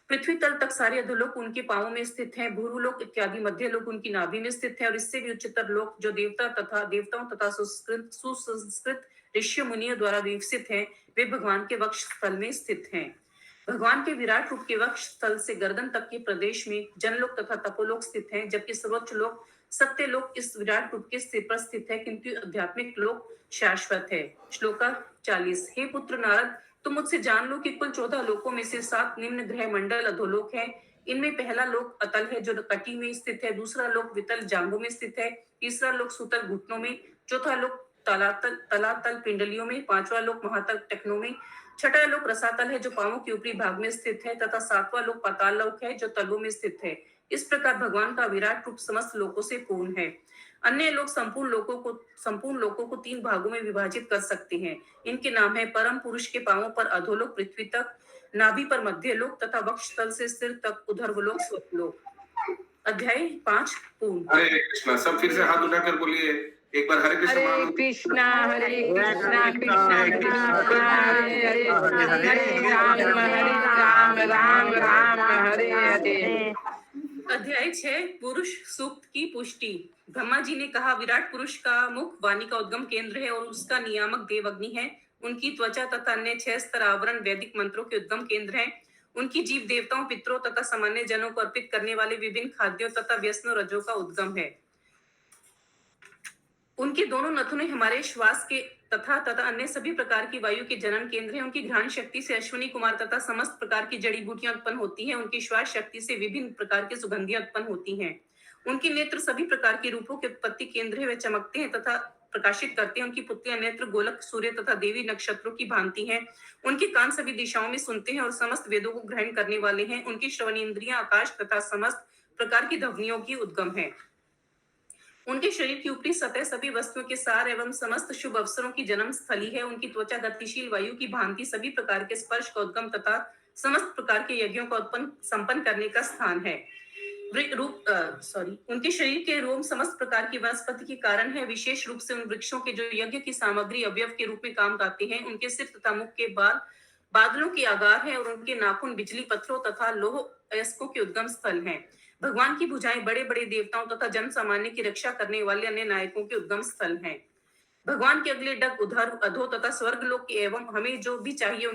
पृथ्वी तल तक सारे अधोलोक उनके पांवों में स्थित हैं। भूलोक इत्यादि मध्य लोक उनकी नाभि में स्थित है और इससे भी उच्चतर लोक जो देवताओं तथा सुसंस्कृत ऋषि मुनियों द्वारा विकसित हैं, वे भगवान के वक्ष स्थल में स्थित हैं। भगवान के विराट रूप के वक्ष स्थल से गर्दन तक के प्रदेश में जनलोक तथा तपोलोक स्थित हैं, जबकि सर्वोच्च लोक सत्यलोक इस विराट रूप के सिर पर स्थित है, किंतु आध्यात्मिक लोक शाश्वत है। श्लोक 40। हे पुत्र नारद, तुम मुझसे जान लो कि कुल 14 लोकों में से 7 निम्न ग्रह मंडल अधोलोक है। इनमें पहला लोक अतल है जो कटी में स्थित है, दूसरा लोक वितल जांघों में स्थित है, तीसरा लोक सुतल घुटनों में, चौथा लोक तलातल पिंडलियों में, पांचवा लोक महातल टखनों में, छठा लोक रसातल है जो पांवों के ऊपरी भाग में स्थित है तथा सातवां लोक पाताल लोक है जो तलवों में स्थित है। इस प्रकार भगवान का विराट रूप समस्त लोकों से पूर्ण है। अन्य लोग संपूर्ण लोकों को 3 भागों में विभाजित कर सकते हैं। इनके नाम है परम पुरुष के पांवों पर अधोलोक पृथ्वी तक, नाभि पर मध्य लोक तथा वक्ष तल से सिर तक उधर्वलोक स्वलोक। अध्याय 5 पूर्ण। हरे कृष्णा। सब फिर से हाथ उठाकर बोलिए एक बार हरे कृष्ण। हरे कृष्णा कृष्णा कृष्णा हरे राम राम राम हरे हरे। अध्याय 6 पुरुष सूक्त की पुष्टि। ब्रह्मा जी ने कहा, विराट पुरुष का मुख वाणी का उद्गम केंद्र है और उसका नियामक देव अग्नि है। उनकी त्वचा तथा अन्य 6 स्तर आवरण वैदिक मंत्रों के उद्गम केंद्र है। उनकी जीभ देवताओं, पितरों तथा सामान्य जनों को अर्पित करने वाले विभिन्न खाद्यों तथा व्यसनों रजों का उद्गम है। उनके दोनों नथुने हमारे श्वास के तथा अन्य सभी प्रकार की वायु के जनन केंद्र है। उनकी घ्राण शक्ति से अश्विनी कुमार तथा समस्त प्रकार की जड़ी बूटियां उत्पन्न होती हैं। उनकी श्वास शक्ति से विभिन्न प्रकार की सुगंधियां उत्पन्न होती हैं। उनके नेत्र सभी प्रकार के रूपों के उत्पत्ति केंद्र है। वे चमकते हैं तथा प्रकाशित करते हैं। उनकी पुत्रियां नेत्र गोलक, सूर्य तथा देवी नक्षत्रों की भांति हैं। उनके कान सभी दिशाओं में सुनते हैं और समस्त वेदों को ग्रहण करने वाले हैं। उनकी श्रवण इंद्रियां आकाश तथा समस्त प्रकार की ध्वनियों की उद्गम है। उनके शरीर की ऊपरी सतह सभी वस्तुओं के सार एवं समस्त शुभ अवसरों की जन्म स्थली है। उनकी त्वचा गतिशील वायु की भांति सभी प्रकार के स्पर्श का उद्गम तथा समस्त प्रकार के यज्ञों का संपन्न करने का स्थान है। उनके शरीर के रोम समस्त प्रकार की वनस्पति के कारण है। विशेष रूप से उन वृक्षों के जो यज्ञ की सामग्री अवयव के रूप में काम आते हैं। उनके सिर तथा मुख के बाल बादलों के आगार है और उनके नाखून बिजली पत्थरों तथा लोह अयस्कों के उद्गम स्थल हैं। भगवान की भुजाएं बड़े बड़े देवताओं तथा जन सामान्य की रक्षा करने वाले अन्य नायकों के उद्गम स्थल हैं। भगवान के अगले डग उधर अधो तथा स्वर्ग लोक के एवं हमें जो भी चाहिए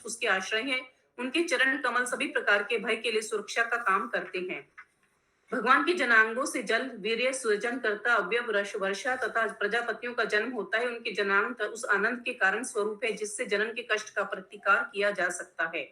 उसके आश्रय हैं। उनके चरण कमल सभी प्रकार के भय के लिए सुरक्षा का काम करते हैं। भगवान के जनांगों से जल वीर्य सृजन करता अवयव वर्षा तथा प्रजापतियों का जन्म होता है। उनके जनांग उस आनंद के कारण स्वरूप है जिससे जनन के कष्ट का प्रतिकार किया जा सकता है।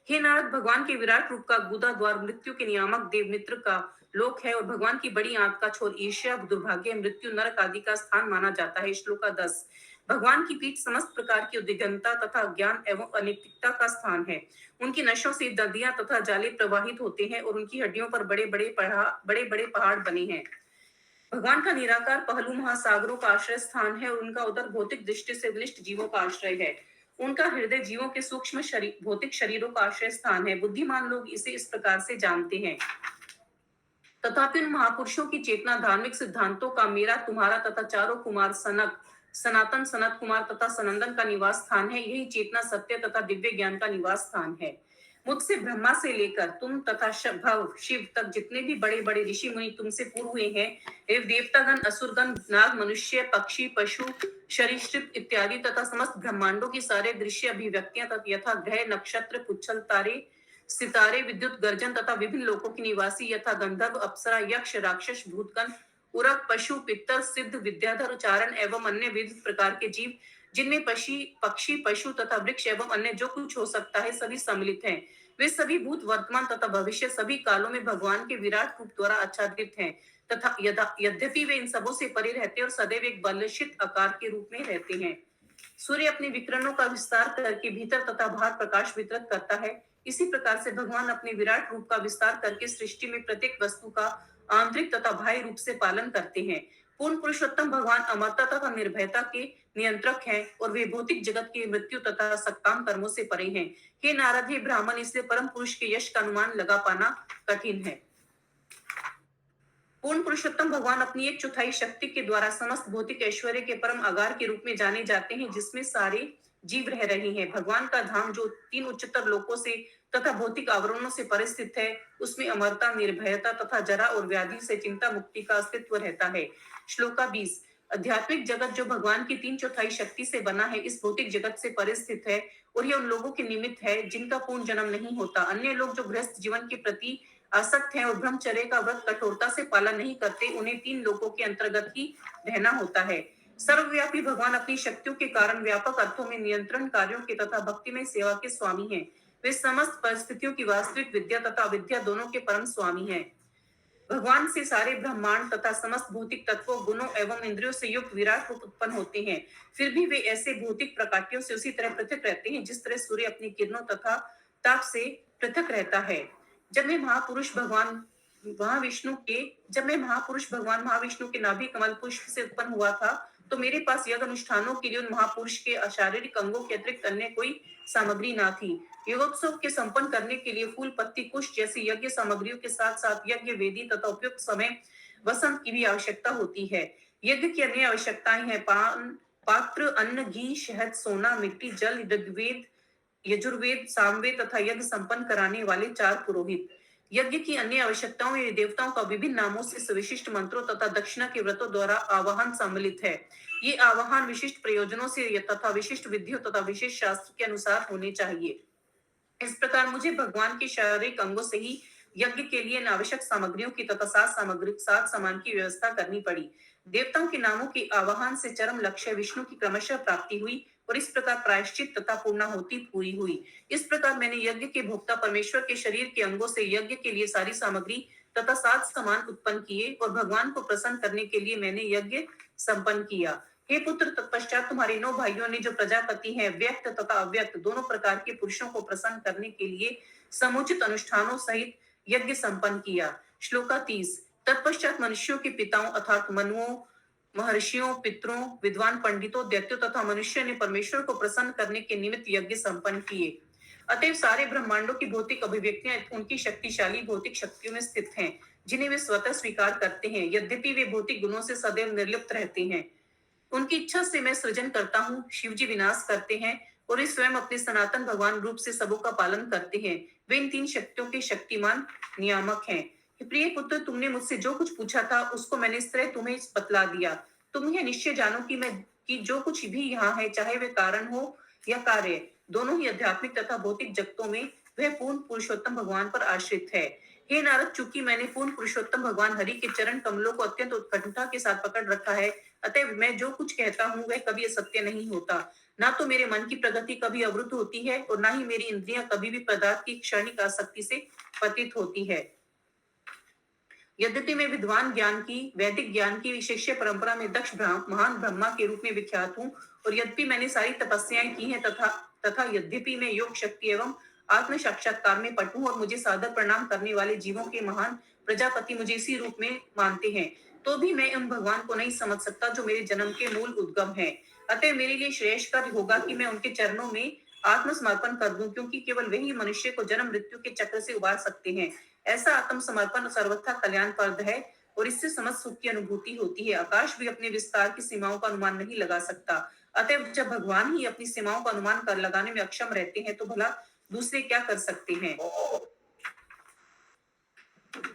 हे नारद, भगवान के विराट रूप का गुदा द्वार मृत्यु के नियामक देव मित्र का लोक है और भगवान की बड़ी आंत का छोर ईर्ष्या, दुर्भाग्य, मृत्यु, नरक आदि का स्थान माना जाता है। श्लोक 10। भगवान की पीठ समस्त प्रकार की उद्विग्नता तथा ज्ञान एवं अनैतिकता का स्थान है। उनकी नसों से नदियां तथा जाले प्रवाहित होते हैं और उनकी हड्डियों पर बड़े बड़े पहाड़ बने हैं। भगवान का निराकार पहलू महासागरों का आश्रय स्थान है और उनका उदर भौतिक दृष्टि से विशिष्ट जीवों का आश्रय है। उनका हृदय जीवों के सूक्ष्म भौतिक शरीरों का आश्रय स्थान है। बुद्धिमान लोग इसे इस प्रकार से जानते हैं। तथापि उन महापुरुषों की चेतना धार्मिक सिद्धांतों का मेरा तुम्हारा तथा चारों कुमार सनक सनातन सनत कुमार तथा सनंदन का निवास स्थान है। यही चेतना सत्य तथा दिव्य ज्ञान का निवास स्थान है। मुझसे ब्रह्मा से लेकर तुम तथा भव शिव तक जितने भी बड़े बड़े ऋषि मुनि तुमसे पूर्व हुए हैं, एवं देवतागण असुरगण नाग मनुष्य पक्षी पशु सरीसृप इत्यादि तथा समस्त ब्रह्मांडों की सारे दृश्य अभिव्यक्तियां तथा यथा ग्रह नक्षत्र पुच्छल तारे सितारे विद्युत गर्जन तथा विभिन्न लोकों के निवासी यथा गंधर्व अप्सरा यक्ष राक्षस भूतगण उरक पशु पितर सिद्ध विद्याधर चारण एवं अन्य विविध प्रकार के जीव जिनमें पक्षी पशु तथा वृक्ष एवं अन्य जो कुछ हो सकता है सभी सम्मिलित हैं। वे सभी भूत वर्तमान तथा भविष्य सभी कालों में भगवान के विराट रूप द्वारा आच्छादित हैं तथा यद्यपि वे इन सबों से परे रहते हैं और सदैव एक बलशित आकार के रूप में रहते हैं। सूर्य अपने विकिरणों का विस्तार करके भीतर तथा बाहर प्रकाश वितरित करता है। इसी प्रकार से भगवान अपने विराट रूप का विस्तार करके सृष्टि में प्रत्येक वस्तु का आंतरिक तथा बाह्य रूप से पालन करते हैं। पूर्ण पुरुषोत्तम भगवान अमरता तथा निर्भयता के नियंत्रक हैं और वे भौतिक जगत के मृत्यु तथा सकाम कर्मों से परे हैं। हे नारद, हे ब्राह्मण, इसलिए परम पुरुष के यश का अनुमान लगा पाना कठिन है। पूर्ण पुरुषोत्तम भगवान अपनी 1/4 शक्ति के द्वारा समस्त भौतिक ऐश्वर्य के परम आगार के रूप में जाने जाते हैं, जिसमें सारे जीव रह रहे हैं। भगवान का धाम जो 3 उच्चतर लोकों से तथा भौतिक आवरणों से परिस्थित है, उसमें अमरता निर्भयता तथा जरा और व्याधि से चिंता मुक्ति का अस्तित्व रहता है। श्लोका 20। आध्यात्मिक जगत जो भगवान की 3/4 शक्ति से बना है, इस भौतिक जगत से परिस्थित है और यह उन लोगों के निमित्त है जिनका पूर्ण जन्म नहीं होता। अन्य लोग जो गृहस्थ जीवन के प्रति आसक्त हैं और ब्रह्मचर्य का व्रत कठोरता से पालन नहीं करते, उन्हें 3 लोकों के अंतर्गत ही रहना होता है। सर्वव्यापी भगवान अपनी शक्तियों के कारण व्यापक अर्थों में नियंत्रण कार्यों के तथा भक्तिमय सेवा के स्वामी हैं। वे समस्त परिस्थितियों की वास्तविक विद्या तथा अविद्या दोनों के परम स्वामी हैं। भगवान से सारे ब्रह्मांड तथा समस्त भौतिक तत्वों गुणों एवं इंद्रियों से युक्त विराट रूप उत्पन्न होते हैं। फिर भी वे ऐसे भौतिक प्रकाटियों से उसी तरह पृथक रहते हैं जिस तरह सूर्य अपनी किरणों तथा ताप से पृथक रहता है। जब मैं महापुरुष भगवान महाविष्णु के नाभि कमल पुष्प से उत्पन्न हुआ था, तो मेरे पास यज्ञ अनुष्ठानों के लिए उन महापुरुष के अशारीरिक अंगों के अतिरिक्त अन्य कोई सामग्री ना थी। योगोत्सव के संपन्न करने के लिए फूल पत्ती कुश जैसी यज्ञ सामग्रियों के साथ साथ यज्ञ वेदी तथा उपयुक्त समय वसंत की भी आवश्यकता होती है। यज्ञ की अन्य आवश्यकताएं हैं पात्र अन्न घी शहद सोना मिट्टी जल ऋग्वेद यजुर्वेद सामवेद तथा यज्ञ संपन्न कराने वाले 4 पुरोहित। यज्ञ की अन्य आवश्यकताओं में देवताओं का विभिन्न नामों से विशिष्ट मंत्रों तथा दक्षिणा के व्रतों द्वारा आवाहन सम्मिलित है। ये आवाहन विशिष्ट प्रयोजनों से तथा विशिष्ट विधियों तथा विशेष शास्त्र के अनुसार होने चाहिए। इस प्रकार मुझे भगवान के शारीरिक अंगों से ही यज्ञ के लिए आवश्यक सामग्रियों की तथा साथ सामान की व्यवस्था करनी पड़ी। देवताओं के नामों के आवाहन से चरम लक्ष्य विष्णु की क्रमशः प्राप्ति हुई और इस प्रकार प्रायश्चित तथा पूर्णाहुति पूरी हुई। इस प्रकार मैंने यज्ञ के भोक्ता परमेश्वर के शरीर के अंगों से यज्ञ के लिए सारी सामग्री तथा साथ सामान उत्पन्न किए और भगवान को प्रसन्न करने के लिए मैंने यज्ञ संपन्न किया। हे पुत्र, तत्पश्चात तुम्हारे 9 भाइयों ने जो प्रजापति हैं, व्यक्त तथा अव्यक्त दोनों प्रकार के पुरुषों को प्रसन्न करने के लिए समुचित अनुष्ठानों सहित यज्ञ संपन्न किया। श्लोका 30। तत्पश्चात मनुष्यों के पिताओं अर्थात मनुओं महर्षियों पितरों विद्वान पंडितों दैत्यों तथा मनुष्य ने परमेश्वर को प्रसन्न करने के निमित्त यज्ञ संपन्न किए। अतएव सारे ब्रह्मांडों की भौतिक अभिव्यक्तियां उनकी शक्तिशाली भौतिक शक्तियों में स्थित हैं, जिन्हें वे स्वतः स्वीकार करते हैं, यद्यपि वे भौतिक गुणों से सदैव निर्लिप्त रहते हैं। उनकी इच्छा से मैं सृजन करता हूँ, शिव जी विनाश करते हैं और वे स्वयं अपने सनातन भगवान रूप से सबों का पालन करते हैं। वे इन 3 शक्तियों के शक्तिमान नियामक हैं। प्रिय पुत्र, तुमने मुझसे जो कुछ पूछा था उसको मैंने इस तरह तुम्हें बतला दिया। तुम यह निश्चय जानो कि जो कुछ भी यहाँ है, चाहे वे कारण हो या कार्य, दोनों ही आध्यात्मिक तथा भौतिक जगतों में वह पूर्ण पुरुषोत्तम भगवान पर आश्रित है। हे नारद, चूंकि मैंने पूर्ण पुरुषोत्तम भगवान हरि के चरण कमलों को अत्यंत उत्कंठा के साथ पकड़ रखा है, अतः मैं जो कुछ कहता हूँ वह कभी असत्य नहीं होता। ना तो मेरे मन की प्रगति कभी अवरुद्ध होती है और ना ही मेरी इंद्रियां कभी भी पदार्थ की क्षणिक आसक्ति से पतित होती है। यद्यपि मैं विद्वान ज्ञान की वैदिक ज्ञान की शिष्य परंपरा में दक्ष महान ब्रह्मा के रूप में विख्यात हूँ और यद्यपि मैंने सारी तपस्याएं की हैं तथा यद्यपि मैं योग शक्ति एवं आत्म साक्षात्कार में पटू हूँ और मुझे सादर प्रणाम करने वाले जीवों के महान प्रजापति मुझे इसी रूप में मानते हैं, तो भी मैं उन भगवान को नहीं समझ सकता जो मेरे जन्म के मूल उद्गम है। अतः मेरे लिए श्रेष्ठकर होगा कि मैं उनके चरणों में आत्मसमर्पण कर दूं, क्योंकि केवल वही मनुष्य को जन्म मृत्यु के चक्र से उबार सकते हैं। ऐसा आत्मसमर्पण सर्वथा कल्याणप्रद है और इससे समस्त सुख की अनुभूति होती है। आकाश भी अपने विस्तार की सीमाओं का अनुमान नहीं लगा सकता, अतः जब भगवान ही अपनी सीमाओं का अनुमान कर लगाने में अक्षम रहते हैं तो भला दूसरे क्या कर सकते हैं।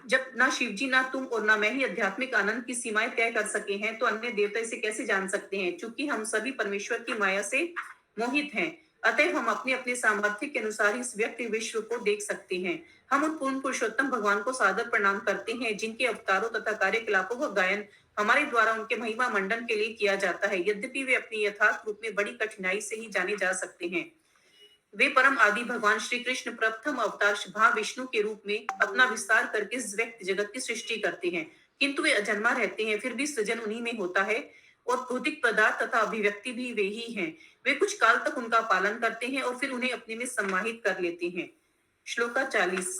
जब ना शिवजी, ना तुम और ना मैं ही आध्यात्मिक आनंद की सीमाएं तय कर सके हैं तो अन्य देवता इसे कैसे जान सकते हैं। चूंकि हम सभी परमेश्वर की माया से मोहित हैं, अतः हम अपने अपने सामर्थ्य के अनुसार इस व्यक्ति विश्व को देख सकते हैं। हम उन पूर्ण पुरुषोत्तम भगवान को सादर प्रणाम करते हैं जिनके अवतारों तथा कार्यकलापों का गायन हमारे द्वारा उनके महिमा मंडन के लिए किया जाता है। यद्यपि वे अपने यथार्थ रूप में बड़ी कठिनाई से ही जाने जा सकते हैं। वे परम आदि भगवान श्री कृष्ण प्रथम अवतार महाविष्णु के रूप में अपना विस्तार करके इस व्यक्ति जगत की सृष्टि करते हैं, किंतु वे अजन्मा रहते हैं, फिर भी सृजन उन्हीं में होता है और भौतिक पदार्थ तथा अभिव्यक्ति भी वे ही हैं। वे कुछ काल तक उनका पालन करते हैं और फिर उन्हें अपने में समाहित कर लेते हैं। श्लोका 40।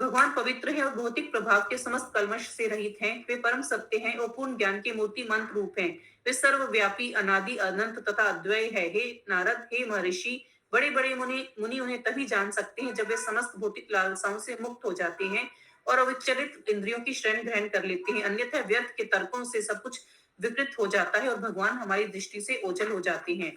भगवान पवित्र है और भौतिक प्रभाव के समस्त कल्मश से रहित हैं। वे परम सत्य हैं और पूर्ण ज्ञान के मूर्ति मंत्र रूप हैं। वे सर्वव्यापी, अनादि, अनंत तथा अद्वय है। हे नारद, हे महर्षि, बड़े बड़े मुनि उन्हें तभी जान सकते हैं जब वे समस्त भौतिक लालसाओं से मुक्त हो जाते हैं और अविचलित इंद्रियों की शरण ग्रहण कर लेते हैं। अन्यथा व्यर्थ के तर्कों से सब कुछ विकृत हो जाता है और भगवान हमारी दृष्टि से ओझल हो जाते हैं।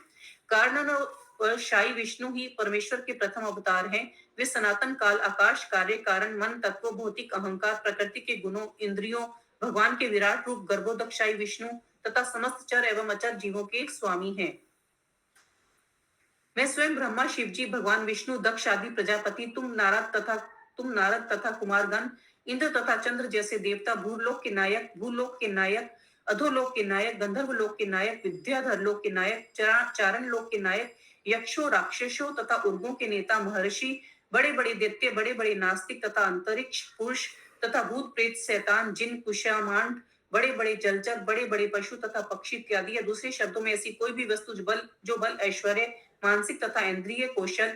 कारण और शाही विष्णु ही परमेश्वर के प्रथम अवतार हैं। वे सनातन काल, आकाश, कार्य, कारण, मन तत्व, भौतिक अहंकार, प्रकृति के गुणों, इंद्रियों, भगवान के विराट रूप, गर्भोदकशाही विष्णु तथा समस्त चर एवं अचर जीवों के स्वामी हैं। मैं स्वयं ब्रह्मा, शिवजी, भगवान विष्णु, दक्ष आदि प्रजापति, तुम नारद तथा कुमारगण, इंद्र तथा चंद्र जैसे देवता, भूलोक के नायक, अधोलोक के नायक, गंधर्व लोक के नायक, विद्याधर लोक के नायक, चारण लोक के नायक, यक्षों, राक्षसों तथा उर्गों के नेता, महर्षि, बड़े बड़े दैत्य, बड़े बड़े नास्तिक तथा अंतरिक्ष पुरुष तथा भूत प्रेत, शैतान, जिन, कुशामांड, बड़े बड़े जलचर, बड़े बड़े पशु तथा पक्षी इत्यादि, या दूसरे शब्दों में ऐसी कोई भी वस्तु जो बल, ऐश्वर्य, मानसिक तथा इंद्रिय कौशल,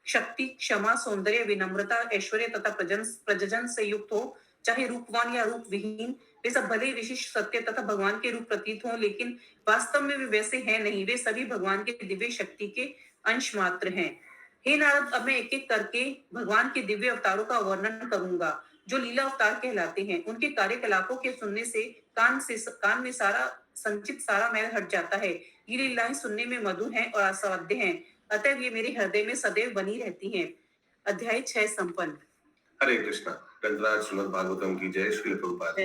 शक्ति, क्षमा, सौंदर्य, विनम्रता, ऐश्वर्य तथा प्रजनन से युक्त हो, चाहे रूपवान या रूप विहीन, वे सब भले ही विशिष्ट सत्य तथा भगवान के रूप प्रतीत हों, लेकिन वास्तव में वे वैसे हैं नहीं। वे सभी भगवान के दिव्य शक्ति के अंश मात्र हैं। हे नारद, अब मैं एक एक करके भगवान के दिव्य अवतारों का वर्णन करूंगा जो लीला अवतार कहलाते हैं। उनके कार्यकलापों के सुनने से कान में सारा संचित सारा मैल हट जाता है। ये लीलाएं सुनने में मधुर हैं और आस्वाद्य हैं, अतः ये मेरे हृदय में सदैव बनी रहती हैं। अध्याय 6 संपन्न। हरे कृष्णा। ग्रंथराज श्रीमद् भागवतम की जय। श्री प्रभुपाद।